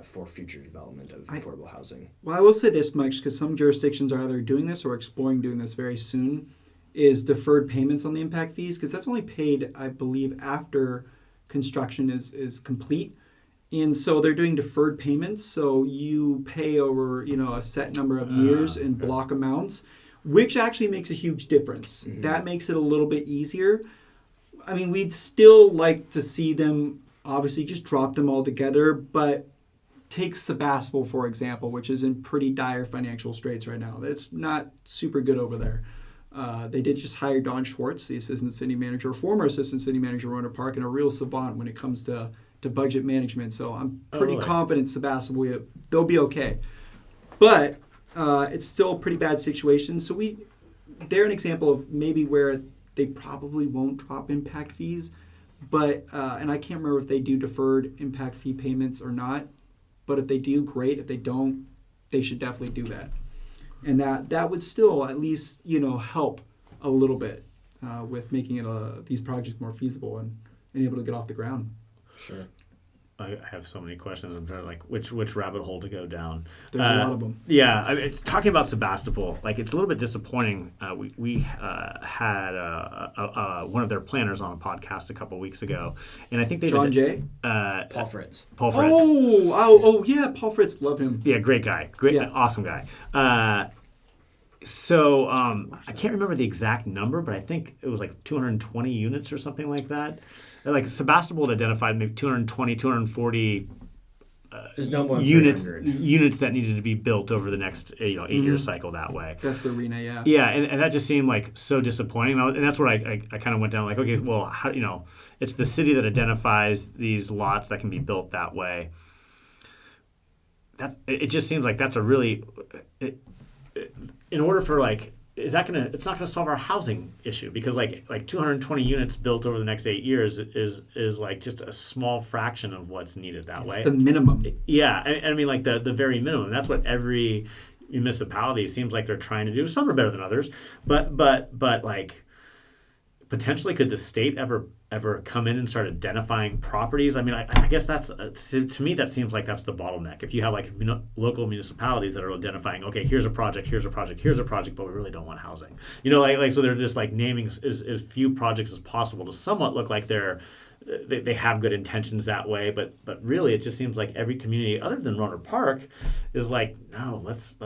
for future development of affordable housing. Well, I will say this much, because some jurisdictions are either doing this or exploring doing this very soon, is deferred payments on the impact fees, because that's only paid, I believe, after construction is complete. And so they're doing deferred payments, so you pay over a set number of years in block amounts, which actually makes a huge difference. That makes it a little bit easier. We'd still like to see them obviously just drop them all together, but take Sebastopol, for example, which is in pretty dire financial straits right now. It's not super good over there. They did just hire Don Schwartz, the assistant city manager, former assistant city manager of Roanoke Park, and a real savant when it comes to budget management. So I'm pretty confident Sebastopol, they'll be okay. But it's still a pretty bad situation. So they're an example of maybe where they probably won't drop impact fees. But and I can't remember if they do deferred impact fee payments or not. But if they do, great. If they don't, they should definitely do that. And that would still at least help a little bit with making it these projects more feasible and able to get off the ground. Sure. I have so many questions. I'm trying to which rabbit hole to go down. There's a lot of them. Yeah, talking about Sebastopol, it's a little bit disappointing. We had one of their planners on a podcast a couple of weeks ago, and I think they Paul Fritz. Paul Fritz. Oh yeah, Paul Fritz, love him. Yeah, great guy, awesome guy. So I can't remember the exact number, but I think it was 220 units or something like that. Sebastopol had identified maybe 220, 240 There's no more than units 300. that needed to be built over the next 8-year cycle that way. That's the arena, yeah. Yeah, and that just seemed like so disappointing. And that's where I kind of went down like, okay, well, how, it's the city that identifies these lots that can be built that way. It just seems like that's a really, in order for like, it's not gonna solve our housing issue, because like 220 units built over the next 8 years is like just a small fraction of what's neaded that way. It's the minimum. Yeah, I mean like the very minimum. That's what every municipality seems like they're trying to do. Some are better than others, but like potentially could the state ever come in and start identifying properties? I mean, I guess that's to me that seems like that's the bottleneck. If you have like local municipalities that are identifying, okay, here's a project, but we really don't want housing. Like so they're just like naming as few projects as possible to somewhat look like they have good intentions that way, but really it just seems like every community other than Roner Park is like, no, let's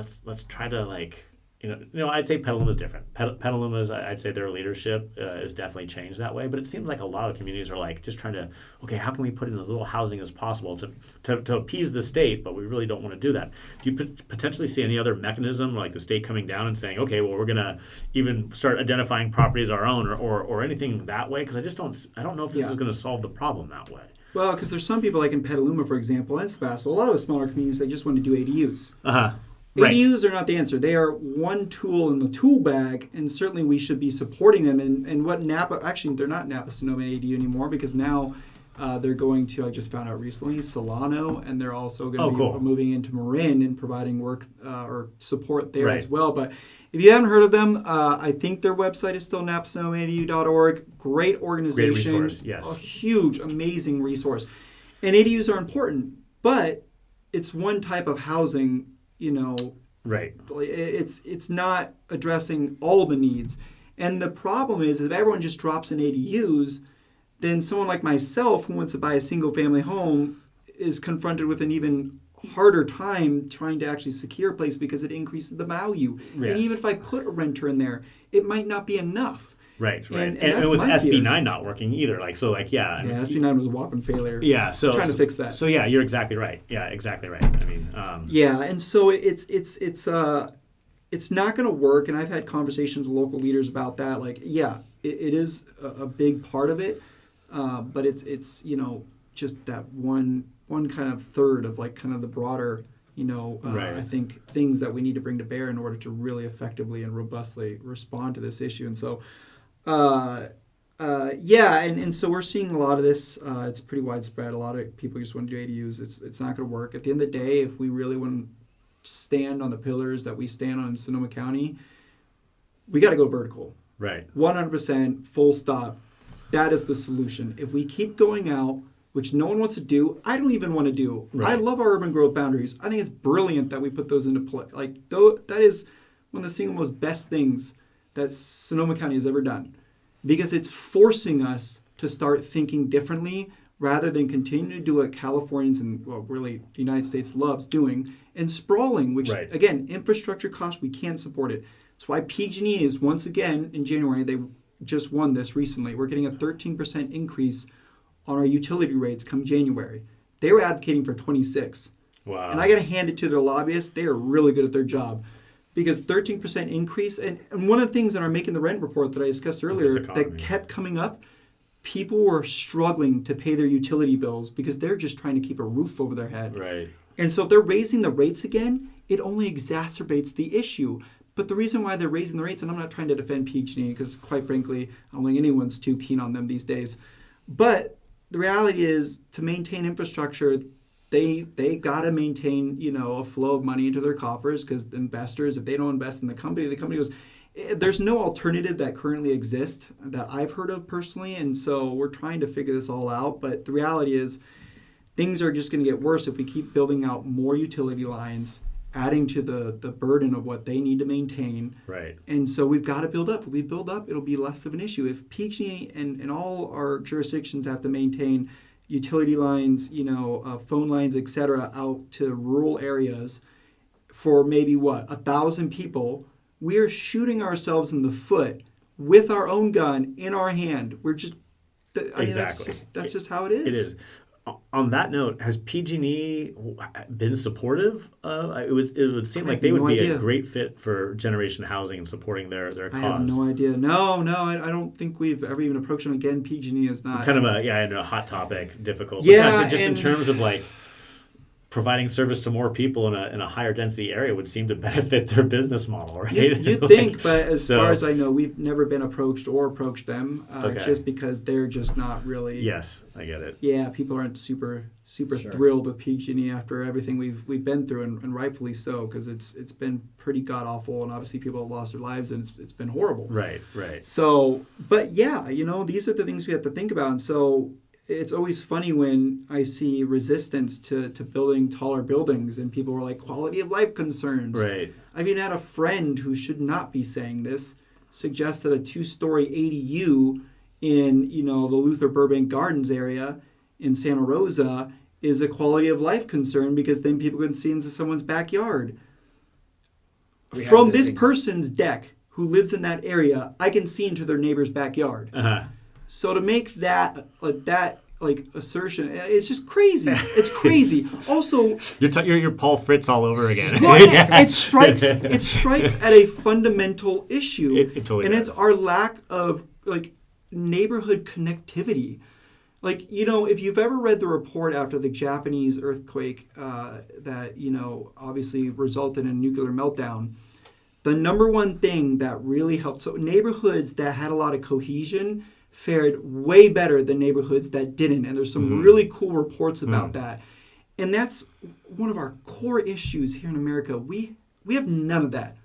try to like. I'd say Petaluma is different. Petaluma I'd say their leadership is definitely changed that way. But it seems like a lot of communities are like just trying to, okay, how can we put in as little housing as possible to appease the state, but we really don't want to do that. Do you potentially see any other mechanism, like the state coming down and saying, okay, well, we're going to even start identifying property as our own or anything that way? Because I don't know if this is going to solve the problem that way. Well, because there's some people like in Petaluma, for example, and Sebastopol, a lot of the smaller communities, they just want to do ADUs. Uh-huh. Right. ADUs are not the answer. They are one tool in the tool bag, and certainly we should be supporting them. And what Napa, actually, they're not Napa Sonoma ADU anymore, because now they're going to, I just found out recently, Solano, and they're also going to be moving into Marin and providing work or support there as well. But if you haven't heard of them, I think their website is still napasonomaadu.org. Great organization. Great resource, yes. A huge, amazing resource. And ADUs are important, but it's one type of housing. Right. It's not addressing all the needs. And the problem is if everyone just drops in ADUs, then someone like myself who wants to buy a single family home is confronted with an even harder time trying to actually secure a place, because it increases the value. Yes. And even if I put a renter in there, it might not be enough. Right. And with SB9 not working either. SB9 was a whopping failure. Yeah, so trying to fix that. So yeah, you're exactly right. Yeah, exactly right. I mean, and so it's not going to work. And I've had conversations with local leaders about that. It is a big part of it, but it's just that one kind of third of like kind of the broader. I think things that we need to bring to bear in order to really effectively and robustly respond to this issue. And so. And so we're seeing a lot of this. It's pretty widespread. A lot of people just want to do ADUs. It's not going to work. At the end of the day, if we really want to stand on the pillars that we stand on in Sonoma County, we got to go vertical. Right. 100%, full stop. That is the solution. If we keep going out, which no one wants to do, I don't even want to do. Right. I love our urban growth boundaries. I think it's brilliant that we put those into play. That is one of the single most best things that Sonoma County has ever done, because it's forcing us to start thinking differently rather than continue to do what Californians and, really the United States loves doing, and sprawling, which, again, infrastructure costs, we can't support it. That's why PG&E is, once again, in January, they just won this recently. We're getting a 13% increase on our utility rates come January. They were advocating for 26. Wow. And I got to hand it to their lobbyists. They are really good at their job. Because 13% increase, and one of the things in our Making the Rent report that I discussed earlier that kept coming up, people were struggling to pay their utility bills because they're just trying to keep a roof over their head. Right. And so if they're raising the rates again, it only exacerbates the issue. But the reason why they're raising the rates, and I'm not trying to defend PG&E because quite frankly, I don't think anyone's too keen on them these days. But the reality is, to maintain infrastructure, they got to maintain, a flow of money into their coffers, because investors, if they don't invest in the company goes. There's no alternative that currently exists that I've heard of personally, and so we're trying to figure this all out. But the reality is, things are just going to get worse if we keep building out more utility lines, adding to the burden of what they need to maintain. Right. And so we've got to build up. If we build up, it'll be less of an issue. If PG&E and all our jurisdictions have to maintain utility lines, phone lines, etc., out to rural areas for maybe 1,000 people, we are shooting ourselves in the foot with our own gun in our hand. We're just exactly. That's just how it is. It is. on that note, has PG&E been supportive? It would seem like they would be a great fit for generation housing and supporting their cause. I have no idea. No, I don't think we've ever even approached them. Again, PG&E is not kind of a hot topic, difficult. Yeah, because just in terms of like providing service to more people in a higher density area would seem to benefit their business model, right? You'd think, but as far as I know, we've never been approached them, just because they're just not really. Yes, I get it. Yeah, people aren't super thrilled with PG&E after everything we've been through, and rightfully so, because it's been pretty god awful, and obviously people have lost their lives, and it's been horrible. Right. So, but yeah, these are the things we have to think about, and so. It's always funny when I see resistance to building taller buildings and people are like, quality of life concerns. Right. I've even had a friend who should not be saying this suggest that a 2-story ADU in, the Luther Burbank Gardens area in Santa Rosa is a quality of life concern because then people can see into someone's backyard. From this person's deck who lives in that area, I can see into their neighbor's backyard. Uh-huh. So to make that assertion, it's just crazy. It's crazy. Also, you're Paul Fritz all over again. It strikes at a fundamental issue, it totally and does. it's our lack of neighborhood connectivity. If you've ever read the report after the Japanese earthquake that obviously resulted in a nuclear meltdown, the number one thing that really helped, so neighborhoods that had a lot of cohesion fared way better than neighborhoods that didn't. And there's some really cool reports about that. And that's one of our core issues here in America. We have none of that.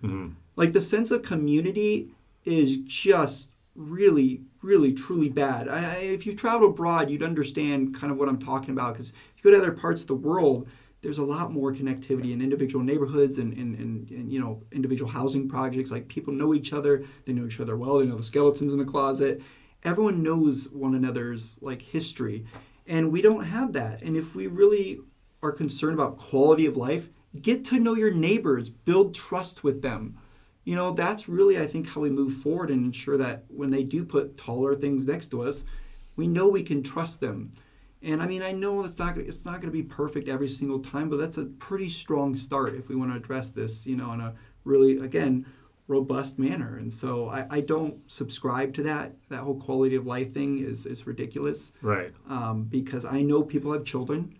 The sense of community is just really, really, truly bad. If you travel abroad, you'd understand kind of what I'm talking about, because if you go to other parts of the world, there's a lot more connectivity in individual neighborhoods and individual housing projects. Like, people know each other. They know each other well. They know the skeletons in the closet. Everyone knows one another's history, and we don't have that. And if we really are concerned about quality of life, get to know your neighbors, build trust with them. That's really, I think, how we move forward and ensure that when they do put taller things next to us, we know we can trust them. And I know it's not going to be perfect every single time, but that's a pretty strong start if we want to address this, in a really, again, robust manner. And so I don't subscribe to that whole quality of life thing is ridiculous. Right. Because I know people have children.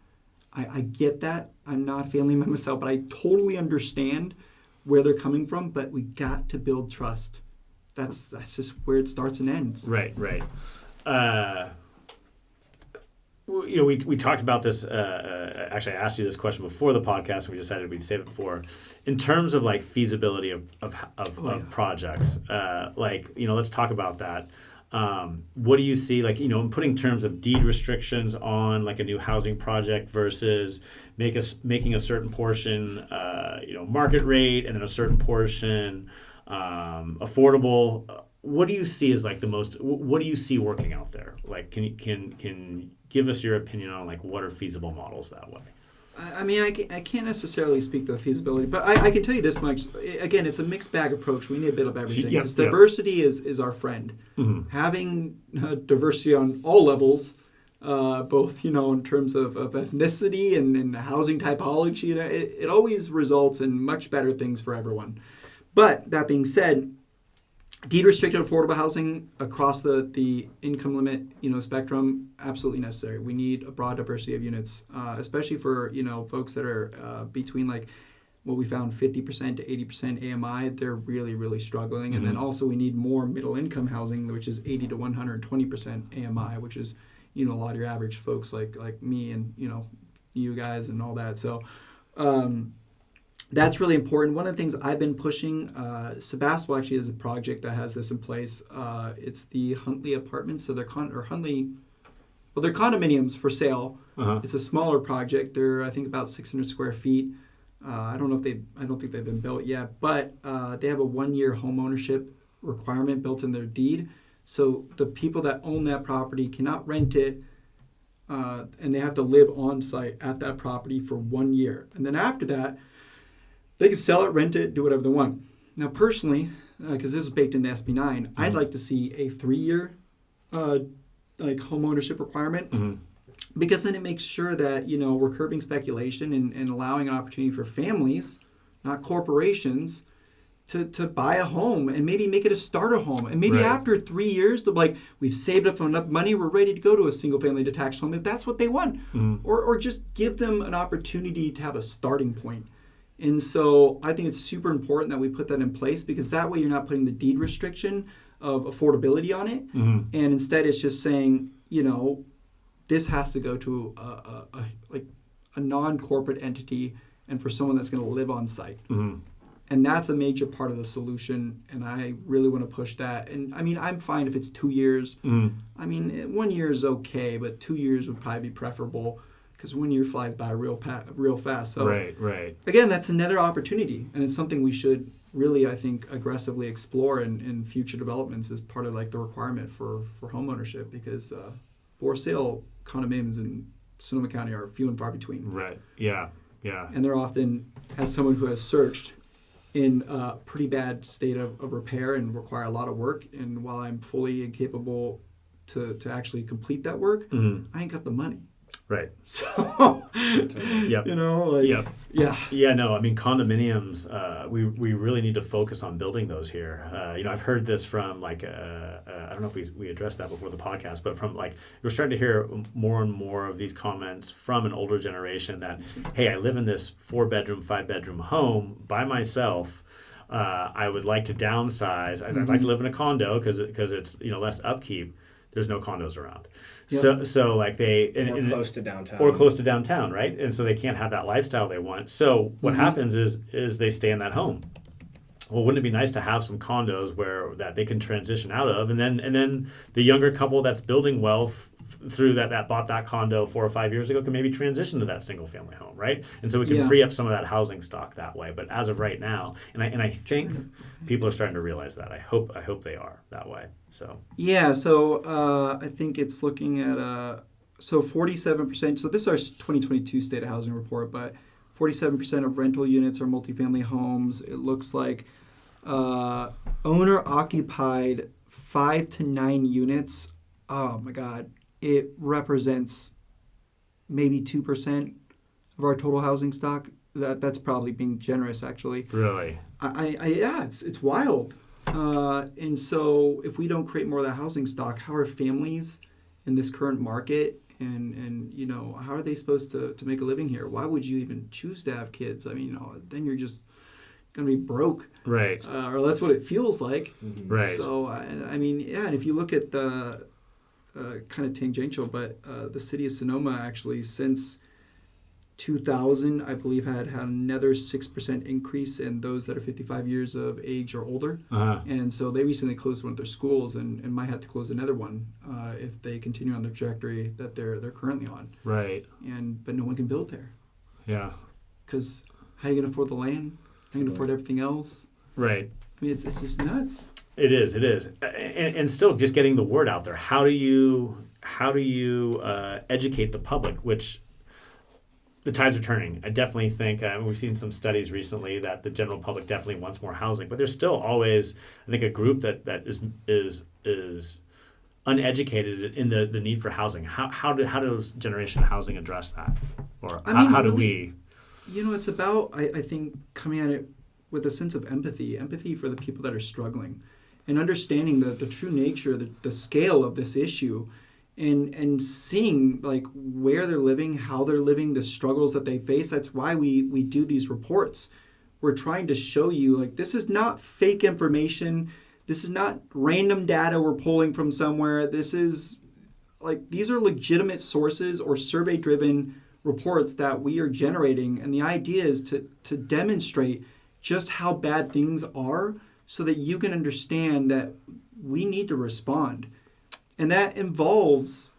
I get that. I'm not a family man myself, but I totally understand where they're coming from. But we got to build trust. That's just where it starts and ends. Right. We talked about this. Actually, I asked you this question before the podcast, and we decided we'd save it for. In terms of feasibility of projects, let's talk about that. What do you see, in putting terms of deed restrictions on a new housing project versus making a certain portion, market rate, and then a certain portion affordable. What do you see as the most? What do you see working out there? Can you give us your opinion on what are feasible models that way? I can't necessarily speak to the feasibility, but I can tell you this much. Again, it's a mixed bag approach. We need a bit of everything, because diversity is our friend. Having diversity on all levels, both in terms of ethnicity and housing typology, it always results in much better things for everyone. But that being said, deed restricted affordable housing across the income limit, spectrum, absolutely necessary. We need a broad diversity of units, especially for, folks that are between what we found 50% to 80% AMI. They're really, really struggling. And then also we need more middle income housing, which is 80 to 120% AMI, which is, a lot of your average folks like me and, you guys and all that. So, that's really important. One of the things I've been pushing, Sebastopol actually is a project that has this in place. It's the Huntley Apartments. So they're condominiums for sale. Uh-huh. It's a smaller project. They're, I think, about 600 square feet. I don't think they've been built yet, but they have a 1-year home ownership requirement built in their deed. So the people that own that property cannot rent it, and they have to live on site at that property for 1 year. And then after that, they can sell it, rent it, do whatever they want. Now, personally, because this is baked into SB 9, I'd like to see a 3-year home ownership requirement. Because then it makes sure that, we're curbing speculation and allowing an opportunity for families, not corporations, to buy a home and maybe make it a starter home. And maybe after 3 years, they're like, we've saved up enough money, we're ready to go to a single-family detached home if that's what they want. Or just give them an opportunity to have a starting point. And so I think it's super important that we put that in place, because that way you're not putting the deed restriction of affordability on it. And instead it's just saying, this has to go to a non-corporate entity and for someone that's going to live on site. And that's a major part of the solution, and I really want to push that. And I mean, I'm fine if it's 2 years. I mean, 1 year is okay, but 2 years would probably be preferable, because 1 year flies by real fast. So right. Again, that's another opportunity, and it's something we should really, I think, aggressively explore in future developments as part of like the requirement for home ownership, because for sale condominiums in Sonoma County are few and far between. Right. Yeah. And they're often, as someone who has searched, in a pretty bad state of repair and require a lot of work. And while I'm fully incapable to actually complete that work, I ain't got the money. Right. So, Yeah, no, I mean, condominiums, we really need to focus on building those here. I've heard this from I don't know if we addressed that before the podcast, but from we're starting to hear more and more of these comments from an older generation that, hey, I live in this 4-bedroom, 5-bedroom home by myself. I would like to downsize. I'd like to live in a condo because it's less upkeep. There's no condos around. Yep. So they... Or close to downtown. Or close to downtown, right? And so they can't have that lifestyle they want. So what happens is they stay in that home. Well, wouldn't it be nice to have some condos that they can transition out of? And then the younger couple that's building wealth through that bought that condo 4 or 5 years ago can maybe transition to that single family home, right? And so we can free up some of that housing stock that way. But as of right now, and I think people are starting to realize that. I hope they are that way. So I think it's looking at 47%. So this is our 2022 State of Housing Report, but 47% of rental units are multifamily homes. It looks like owner occupied 5 to 9 units. Oh my God. It represents maybe 2% of our total housing stock. That's probably being generous, actually. Really? It's wild. And so if we don't create more of that housing stock, how are families in this current market and how are they supposed to make a living here? Why would you even choose to have kids? I mean, then you're just going to be broke. Right. Or that's what it feels like. Right. So, and if you look at the kind of tangential, but the city of Sonoma actually since 2000, I believe, had another 6% increase in those that are 55 years of age or older. And so they recently closed one of their schools and might have to close another one if they continue on the trajectory that they're currently on. Right. But no one can build there. Yeah. Because how are you going to afford the land? How are you going to afford everything else? Right. I mean, it's just nuts. It is. And still just getting the word out there. How do you educate the public, which the tides are turning. I definitely think we've seen some studies recently that the general public definitely wants more housing, but there's still always, I think, a group that is uneducated in the need for housing. How does generation housing address that? Or how do we? It's about, I think, coming at it with a sense of empathy for the people that are struggling, and understanding the true nature, the scale of this issue, and seeing where they're living, how they're living, the struggles that they face. That's why we do these reports. We're trying to show you this is not fake information. This is not random data we're pulling from somewhere. This is these are legitimate sources or survey-driven reports that we are generating. And the idea is to demonstrate just how bad things are so that you can understand that we need to respond. And that involves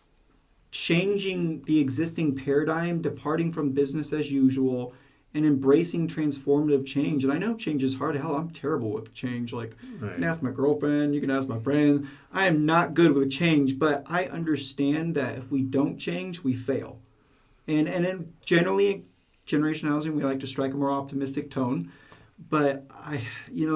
changing the existing paradigm, departing from business as usual, and embracing transformative change. And I know change is hard. Hell, I'm terrible with change. You can ask my girlfriend, you can ask my friend. I am not good with change, but I understand that if we don't change, we fail. And then generally, generation housing, we like to strike a more optimistic tone. But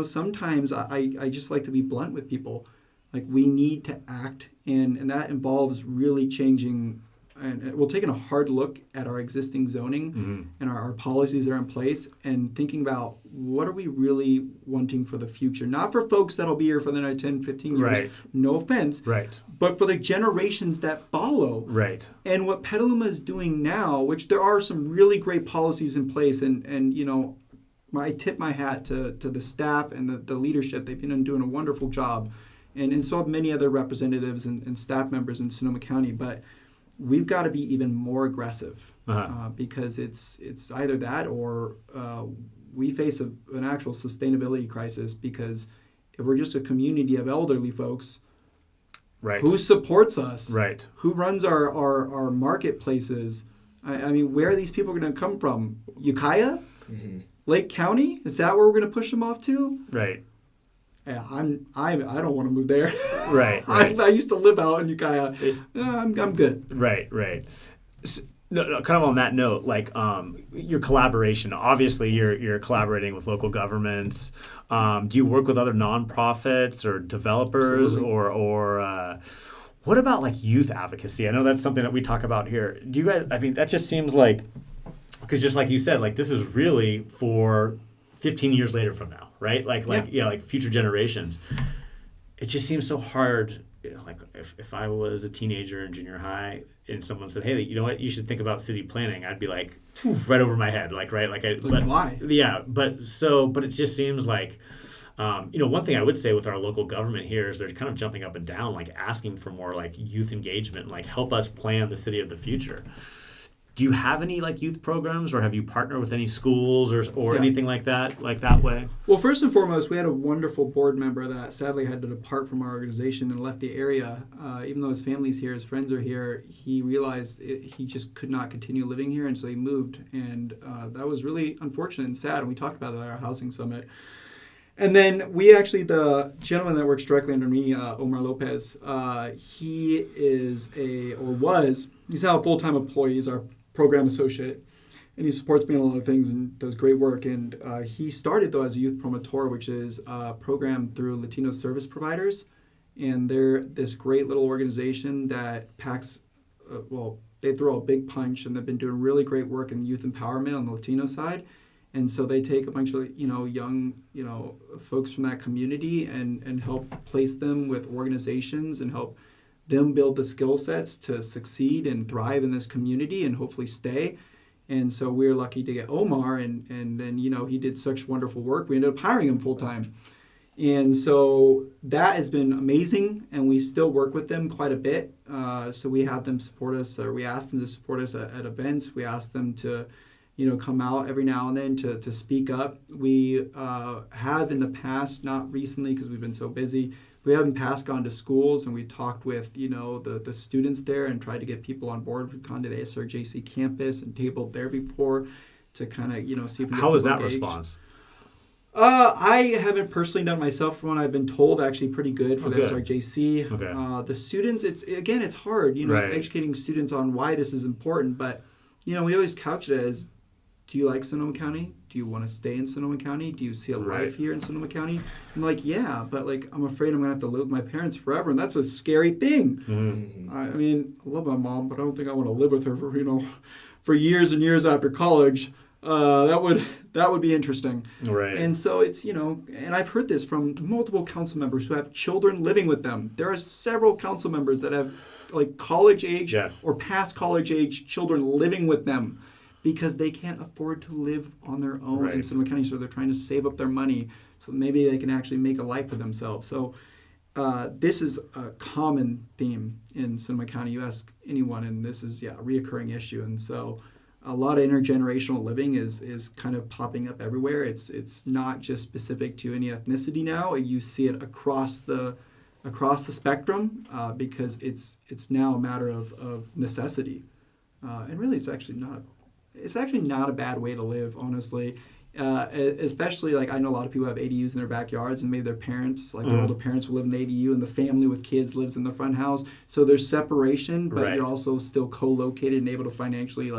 sometimes I just like to be blunt with people. We need to act, and that involves really changing, and we're taking a hard look at our existing zoning and our policies that are in place, and thinking about what are we really wanting for the future. Not for folks that'll be here for the next 10, 15 years, Right. no offense, Right. but for the generations that follow. Right. And what Petaluma is doing now, which there are some really great policies in place, and I tip my hat to the staff and the leadership. They've been doing a wonderful job. And so have many other representatives and staff members in Sonoma County. But we've got to be even more aggressive because it's either that or we face an actual sustainability crisis, because if we're just a community of elderly folks, Right. who supports us? Right. Who runs our marketplaces? I mean, where are these people going to come from? Ukiah? Lake County? Is that where we're going to push them off to? Right. Yeah, I don't want to move there. Right. I used to live out in Ukiah. I'm good. Right. So, no, kind of on that note, like your collaboration. Obviously, you're collaborating with local governments. Do you work with other nonprofits or developers, or what about like youth advocacy? I know that's something that we talk about here. Do you guys? I mean, that just seems like, because just like you said, like this is really for 15 years later from now, right? Like future generations. It just seems so hard. Like if I was a teenager in junior high and someone said, "Hey, you know what? You should think about city planning," I'd be like, right over my head, like right, but why? Yeah, but it just seems like, one thing I would say with our local government here is they're kind of jumping up and down, like asking for more like youth engagement, like help us plan the city of the future. Do you have any like youth programs, or have you partnered with any schools or anything like that way? Well, first and foremost, we had a wonderful board member that sadly had to depart from our organization and left the area. Even though his family's here, his friends are here, he realized he just could not continue living here, and so he moved. And that was really unfortunate and sad, and we talked about it at our housing summit. And then the gentleman that works directly under me, Omar Lopez, he's now a full-time employee. He's our program associate, and he supports me in a lot of things and does great work. And he started, though, as a youth promotor, which is a program through Latino service providers. And they're this great little organization that packs, they throw a big punch, and they've been doing really great work in youth empowerment on the Latino side. And so they take a bunch of, young, folks from that community and help place them with organizations and help them build the skill sets to succeed and thrive in this community and hopefully stay. And so we were lucky to get Omar, and then, he did such wonderful work. We ended up hiring him full time. And so that has been amazing, and we still work with them quite a bit. So we have them support us, or we ask them to support us at events. We ask them to, come out every now and then to speak up. We have in the past, not recently because we've been so busy, we have in the past gone to schools, and we talked with, the students there and tried to get people on board. We've gone to the SRJC campus and tabled there before to kind of, see if we can. How was that engaged. response? I haven't personally done myself. From what I've been told, actually pretty good for the SRJC. Okay. The students, it's hard, Right. educating students on why this is important. But, we always couch it as, do you like Sonoma County? Do you want to stay in Sonoma County? Do you see a life here in Sonoma County? I'm like, yeah, but I'm afraid I'm going to have to live with my parents forever, and that's a scary thing. Mm-hmm. I love my mom, but I don't think I want to live with her for years and years after college. That would be interesting. Right. And so it's, and I've heard this from multiple council members who have children living with them. There are several council members that have college age or past college age children living with them, because they can't afford to live on their own in Sonoma County, so they're trying to save up their money so maybe they can actually make a life for themselves. So this is a common theme in Sonoma County. You ask anyone, and this is a reoccurring issue. And so a lot of intergenerational living is kind of popping up everywhere. It's not just specific to any ethnicity now. You see it across the spectrum because it's now a matter of necessity. And really, it's actually not a bad way to live, honestly. Especially, I know a lot of people have ADUs in their backyards, and maybe their parents, their older parents, will live in the ADU, and the family with kids lives in the front house. So there's separation, but you're also still co-located and able to financially,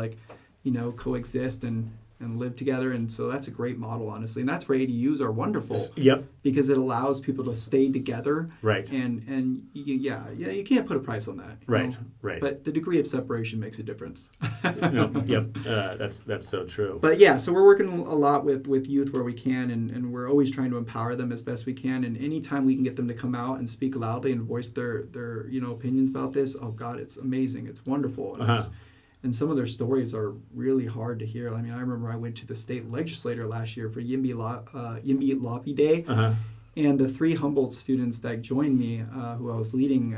coexist. And and live together. And so that's a great model, honestly. And that's where ADUs are wonderful. Yep. Because it allows people to stay together. Right. And you can't put a price on that. Right. Know? Right. But the degree of separation makes a difference. Yep. That's so true. But yeah, so we're working a lot with youth where we can, and we're always trying to empower them as best we can. And anytime we can get them to come out and speak loudly and voice their opinions about this, oh God, it's amazing. It's wonderful. And, and some of their stories are really hard to hear. I mean, I remember I went to the state legislature last year for Yimby Lobby Day. And the 3 Humboldt students that joined me, who I was leading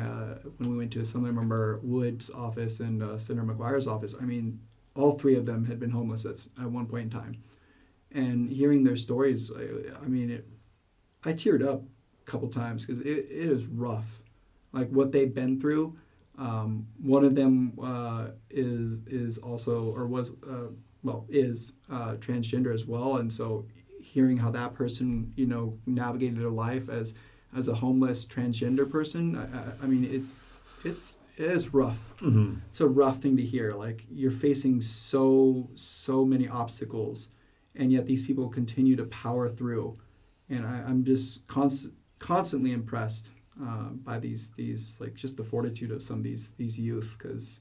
when we went to Assemblymember Wood's office and Senator McGuire's office, I mean, all 3 of them had been homeless at one point in time. And hearing their stories, I teared up a couple times because it is rough. Like what they've been through. One of them is also, or was, is transgender as well. And so hearing how that person, navigated their life as a homeless transgender person, I mean, it is rough. Mm-hmm. It's a rough thing to hear. Like you're facing so many obstacles, and yet these people continue to power through. And I'm just constantly impressed by these like just the fortitude of some of these youth, because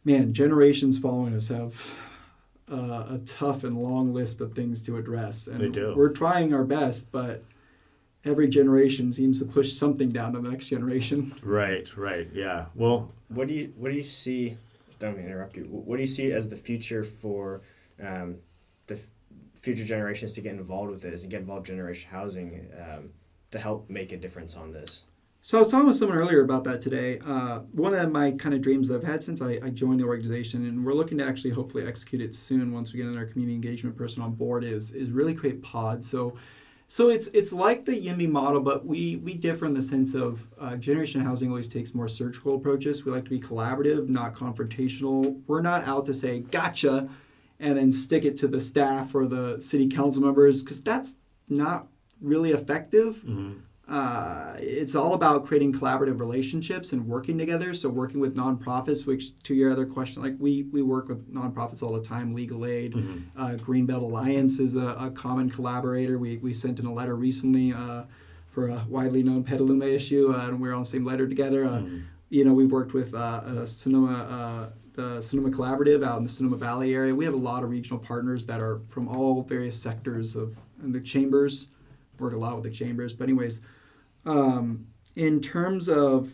man, generations following us have a tough and long list of things to address, and they do. We're trying our best, but every generation seems to push something down to the next generation. Right, yeah. Well, what do you see? Don't mean to interrupt you. What do you see as the future for the future generations to get involved with this and get involved in generation housing to help make a difference on this? So I was talking with someone earlier about that today. One of my kind of dreams that I've had since I joined the organization, and we're looking to actually hopefully execute it soon once we get another community engagement person on board, is really create pods. So it's like the YIMBY model, but we differ in the sense of generation housing always takes more surgical approaches. We like to be collaborative, not confrontational. We're not out to say, gotcha, and then stick it to the staff or the city council members, because that's not really effective. Mm-hmm. It's all about creating collaborative relationships and working together. So working with nonprofits, which to your other question, like we work with nonprofits all the time, Legal Aid, mm-hmm. Greenbelt Alliance is a common collaborator. We sent in a letter recently for a widely known Petaluma issue, and we're on the same letter together. Mm-hmm. We've worked with Sonoma, the Sonoma Collaborative out in the Sonoma Valley area. We have a lot of regional partners that are from all various sectors and the chambers. Work a lot with the chambers, but anyways, in terms of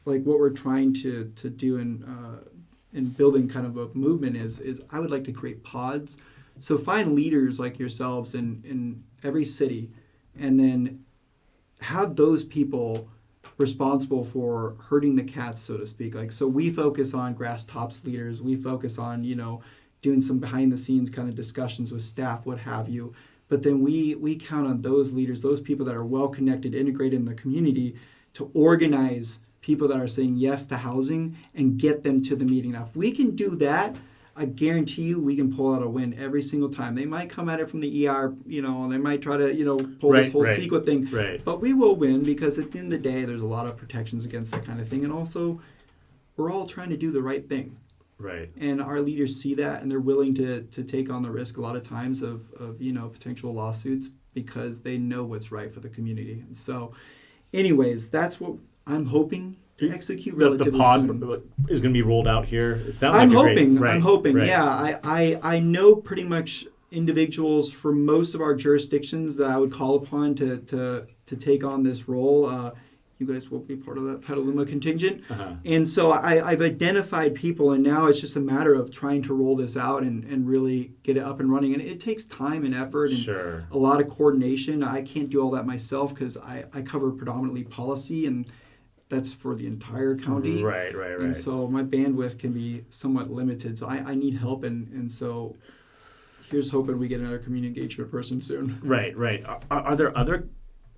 like what we're trying to do in building kind of a movement is I would like to create pods. So find leaders like yourselves in every city, and then have those people responsible for herding the cats, so to speak. Like, so we focus on grass tops leaders. We focus on, doing some behind the scenes kind of discussions with staff, what have you. But then we count on those leaders, those people that are well connected, integrated in the community, to organize people that are saying yes to housing and get them to the meeting. Now, if we can do that, I guarantee you we can pull out a win every single time. They might come at it from the ER, and they might try to, pull this whole CEQA thing. Right. But we will win, because at the end of the day, there's a lot of protections against that kind of thing. And also, we're all trying to do the right thing. Right. And our leaders see that, and they're willing to take on the risk a lot of times of potential lawsuits, because they know what's right for the community. And so, anyways, that's what I'm hoping to execute relatively the pod soon. Is going to be rolled out here. It sounds I'm like hoping. Right. I'm hoping. Right. Yeah, I know pretty much individuals from most of our jurisdictions that I would call upon to take on this role. You guys will be part of that Petaluma contingent. Uh-huh. And so I've identified people, and now it's just a matter of trying to roll this out and really get it up and running. And it takes time and effort and sure. a lot of coordination. I can't do all that myself, because I cover predominantly policy, and that's for the entire county. Right. And so my bandwidth can be somewhat limited. So I need help, and so here's hoping we get another community engagement person soon. Right. Are there other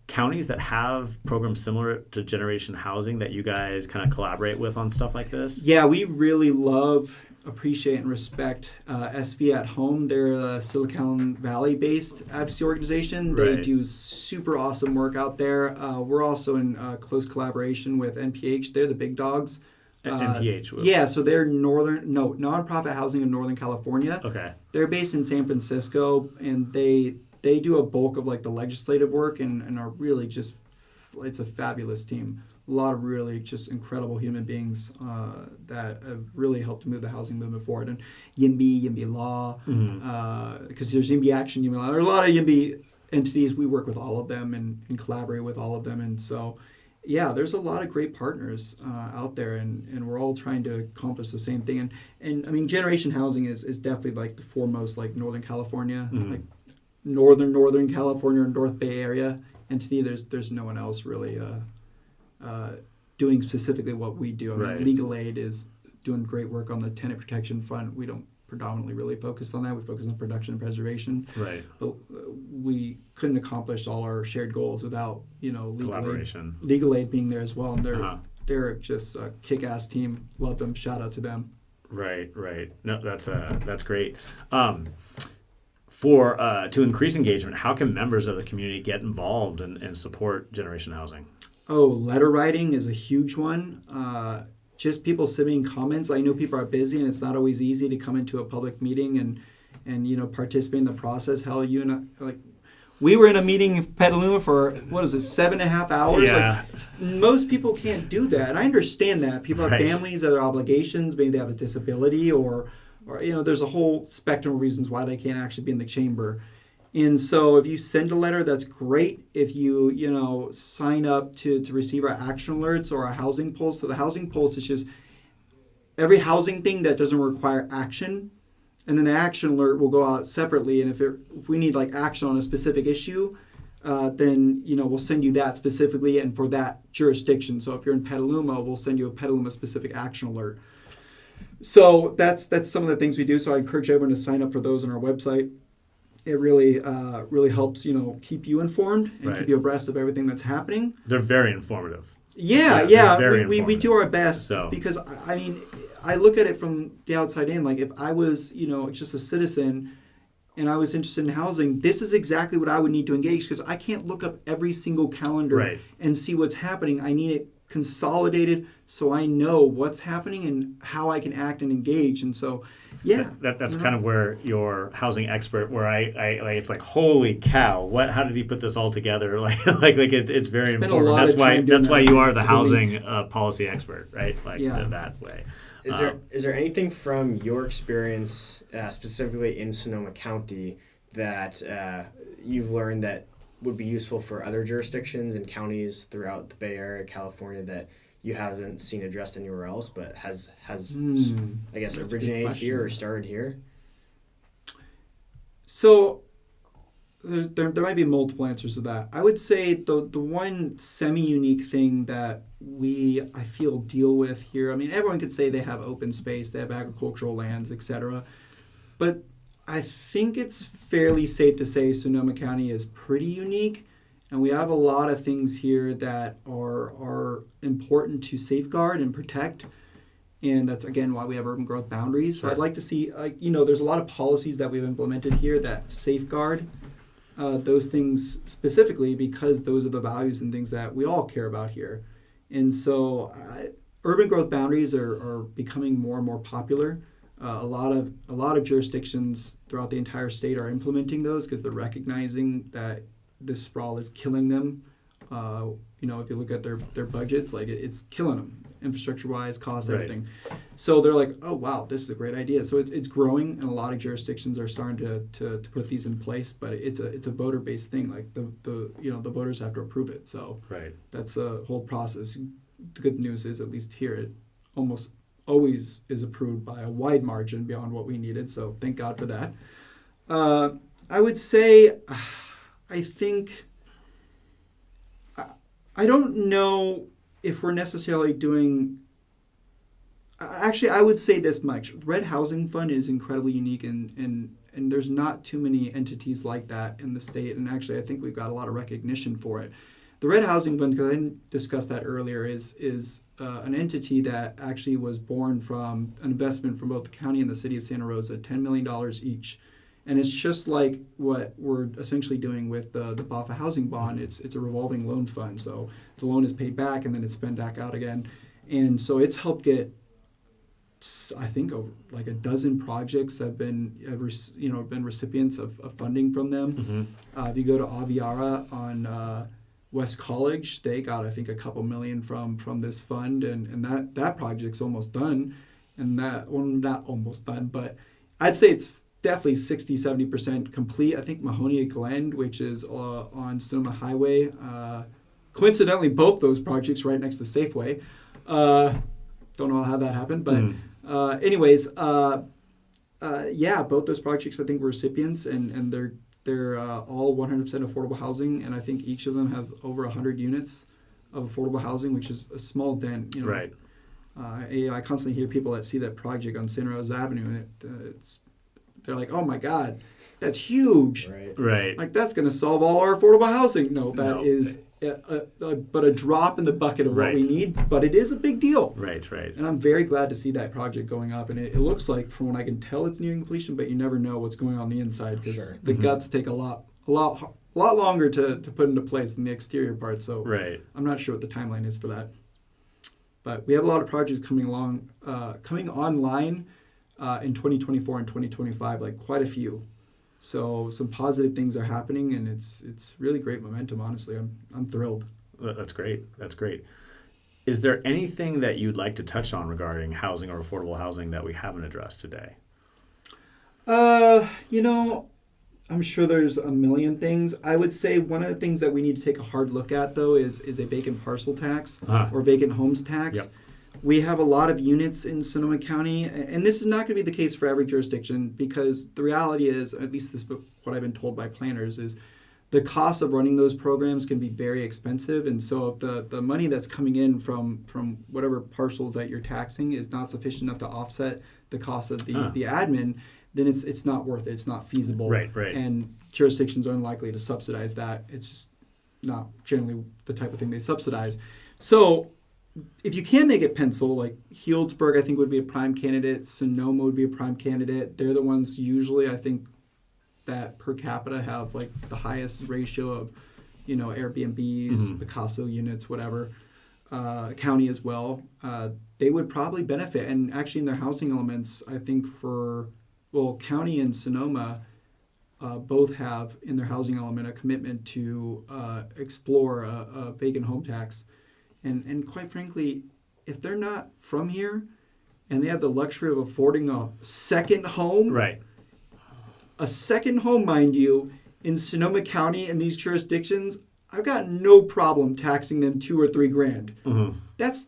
counties that have programs similar to generation housing that you guys kind of collaborate with on stuff like this? Yeah, we really appreciate and respect SV at Home. They're a Silicon Valley-based advocacy organization. They do super awesome work out there. We're also in close collaboration with NPH. They're the big dogs NPH. Yeah, so they're nonprofit housing in Northern California. Okay. They're based in San Francisco, and they do a bulk of like the legislative work and are really just, it's a fabulous team. A lot of really just incredible human beings that have really helped move the housing movement forward. And YIMBY Law, because there's YIMBY Action, YIMBY Law. There are a lot of YIMBY entities. We work with all of them and collaborate with all of them. And so, yeah, there's a lot of great partners out there, and we're all trying to accomplish the same thing. And I mean, Generation Housing is definitely like the foremost, like Northern California, like Northern California or North Bay Area entity. There's no one else really doing specifically what we do. I mean, Legal Aid is doing great work on the tenant protection front. We don't predominantly really focus on that. We focus on production and preservation. Right. But we couldn't accomplish all our shared goals without, collaboration. Legal Aid being there as well. And they're just a kick-ass team. Love them. Shout out to them. Right. No, that's great. To increase engagement, how can members of the community get involved and support Generation Housing? Oh, letter writing is a huge one. Just people submitting comments. I know people are busy, and it's not always easy to come into a public meeting and participate in the process. Hell, you and I, we were in a meeting in Petaluma for 7.5 hours. Yeah. Most people can't do that, and I understand that. People have families, other obligations. Maybe they have a disability, or there's a whole spectrum of reasons why they can't actually be in the chamber. And so if you send a letter, that's great. If you, sign up to receive our action alerts or our housing pulse. So the housing pulse is just every housing thing that doesn't require action. And then the action alert will go out separately. And if we need like action on a specific issue, then, we'll send you that specifically and for that jurisdiction. So if you're in Petaluma, we'll send you a Petaluma specific action alert. So that's some of the things we do. So I encourage everyone to sign up for those on our website. It really helps, keep you informed and keep you abreast of everything that's happening. They're very informative. Yeah. We do our best because, I mean, I look at it from the outside in. Like if I was, just a citizen and I was interested in housing, this is exactly what I would need to engage because I can't look up every single calendar and see what's happening. I need it consolidated so I know what's happening and how I can act and engage. And so, yeah. That's kind of where your housing expert, where I it's like, holy cow, how did he put this all together? It's very informative. That's why you are the housing policy expert, right? That way. Is there anything from your experience, specifically in Sonoma County, that you've learned that would be useful for other jurisdictions and counties throughout the Bay Area, California, that you haven't seen addressed anywhere else, but has I guess originated here or started here? So there might be multiple answers to that. I would say the one semi-unique thing that I feel deal with here. I mean, everyone could say they have open space, they have agricultural lands, etc. But I think it's fairly safe to say Sonoma County is pretty unique, and we have a lot of things here that are important to safeguard and protect, and that's, again, why we have urban growth boundaries. So I'd like to see, there's a lot of policies that we've implemented here that safeguard those things specifically because those are the values and things that we all care about here. And so urban growth boundaries are becoming more and more popular. A lot of jurisdictions throughout the entire state are implementing those because they're recognizing that this sprawl is killing them. If you look at their budgets, it's killing them, infrastructure-wise, cost, everything. So they're like, oh wow, this is a great idea. So it's growing, and a lot of jurisdictions are starting to put these in place. But it's a voter-based thing. Like the voters have to approve it. So that's a whole process. The good news is, at least here, it almost always is approved by a wide margin beyond what we needed, so thank God for that. I would say, I think, I don't know if we're necessarily doing, actually I would say this much. Red Housing Fund is incredibly unique, and there's not too many entities like that in the state, and actually I think we've got a lot of recognition for it. The Red Housing Fund, because I didn't discuss that earlier, is an entity that actually was born from an investment from both the county and the city of Santa Rosa, $10 million each. And it's just like what we're essentially doing with the BAFA housing bond. It's a revolving loan fund. So the loan is paid back and then it's spent back out again. And so it's helped get, I think, like a dozen projects have been recipients of funding from them. If you go to Aviara on West College, they got, I think, a couple million from this fund, and that project's almost done. And that, well, not almost done, but I'd say it's definitely 60-70% complete. I think Mahonia Glen, which is on Sonoma Highway, coincidentally, both those projects right next to Safeway. Don't know how that happened, but anyways, yeah, both those projects I think were recipients, and they're all 100% affordable housing, and I think each of them have over 100 units of affordable housing, which is a small dent. You know, Right. I constantly hear people that see that project on Santa Rosa Avenue, and they're like, "Oh my God, that's huge! Right. Like that's going to solve all our affordable housing." No, that No. is but a drop in the bucket of what we need. But it is a big deal. Right. And I'm very glad to see that project going up. And it looks like, from what I can tell, it's nearing completion. But you never know what's going on the inside, because the guts take a lot longer to put into place than the exterior part. So I'm not sure what the timeline is for that. But we have a lot of projects coming online in 2024 and 2025, like quite a few. So some positive things are happening, and it's really great momentum. Honestly, I'm thrilled. That's great. Is there anything that you'd like to touch on regarding housing or affordable housing that we haven't addressed today? I'm sure there's a million things. I would say one of the things that we need to take a hard look at, though, is a vacant parcel tax or vacant homes tax. Yep. We have a lot of units in Sonoma County, and this is not going to be the case for every jurisdiction, because the reality is, at least this is what I've been told by planners, is the cost of running those programs can be very expensive. And so if the money that's coming in from whatever parcels that you're taxing is not sufficient enough to offset the cost of the admin, then it's not worth it. It's not feasible. Right. And jurisdictions are unlikely to subsidize that. It's just not generally the type of thing they subsidize. So if you can make it pencil, like Healdsburg, I think, would be a prime candidate. Sonoma would be a prime candidate. They're the ones usually, I think, that per capita have like the highest ratio of, Airbnbs, Picasso units, whatever. County as well. They would probably benefit. And actually in their housing elements, I think County and Sonoma both have in their housing element a commitment to explore a vacant home tax. And quite frankly, if they're not from here and they have the luxury of affording a second home, a second home, mind you, in Sonoma County and these jurisdictions, I've got no problem taxing them $2,000 or $3,000. That's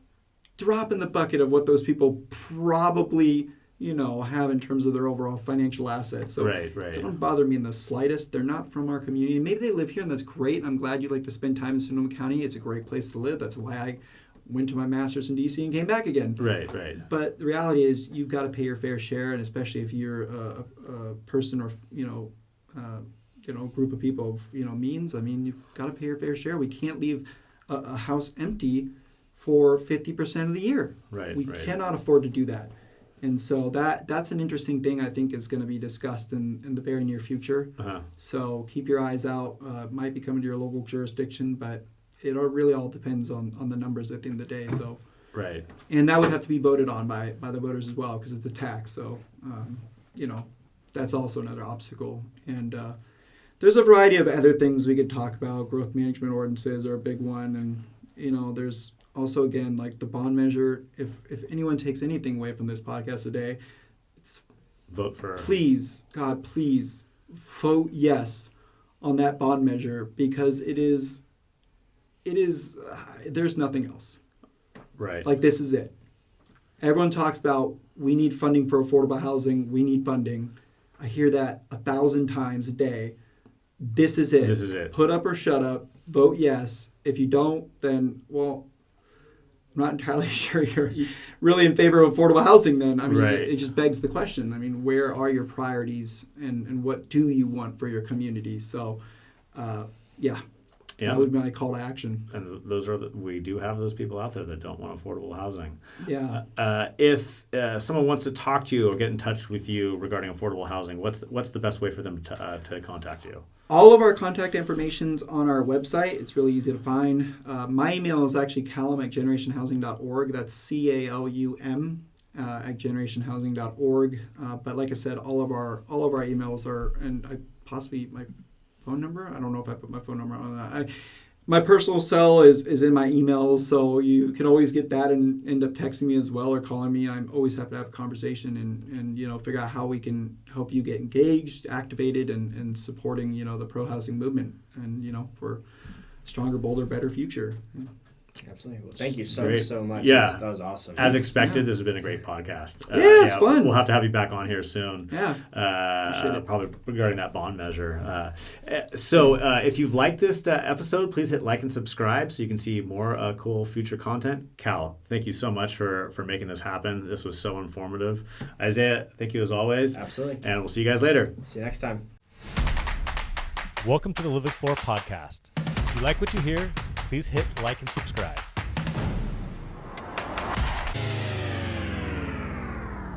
drop in the bucket of what those people probably, have in terms of their overall financial assets. So they don't bother me in the slightest. They're not from our community. Maybe they live here, and that's great. I'm glad you like to spend time in Sonoma County. It's a great place to live. That's why I went to my master's in D.C. and came back again. Right. But the reality is, you've got to pay your fair share, and especially if you're a person or group of people of means. I mean, you've got to pay your fair share. We can't leave a house empty for 50% of the year. We cannot afford to do that. And so that's an interesting thing I think is going to be discussed in the very near future. So keep your eyes out. Might be coming to your local jurisdiction, but it really all depends on the numbers at the end of the day. So and that would have to be voted on by the voters as well, because it's a tax. So that's also another obstacle. And there's a variety of other things we could talk about. Growth management ordinances are a big one, and there's also, again, like the bond measure. If anyone takes anything away from this podcast today, it's vote for. Please, God, please vote yes on that bond measure, because it is. There's nothing else. Like, this is it. Everyone talks about, we need funding for affordable housing. We need funding. I hear that 1,000 times a day. This is it. Put up or shut up. Vote yes. If you don't, then, well, I'm not entirely sure you're really in favor of affordable housing then. I mean, it just begs the question. I mean, where are your priorities, and what do you want for your community? So, Yeah. That would be my call to action. And those are we do have those people out there that don't want affordable housing. Yeah. If someone wants to talk to you or get in touch with you regarding affordable housing, what's the best way for them to contact you? All of our contact information's on our website. It's really easy to find. My email is actually callum@generationhousing.org. That's CALUM at generationhousing.org. But like I said, all of our emails are, and I possibly my phone number. I don't know if I put my phone number on that. My personal cell is in my emails, so you can always get that and end up texting me as well or calling me. I'm always happy to have a conversation and figure out how we can help you get engaged, activated, and supporting the pro-housing movement and for stronger, bolder, better future. Absolutely. Well, thank you so much. Yeah. That was awesome. As expected, this has been a great podcast. It's fun. We'll have to have you back on here soon. Yeah. Probably regarding that bond measure. So if you've liked this episode, please hit like and subscribe so you can see more cool future content. Cal, thank you so much for making this happen. This was so informative. Isaiah, thank you as always. Absolutely. And we'll see you guys later. See you next time. Welcome to the Live Explore podcast. If you like what you hear, please hit like and subscribe.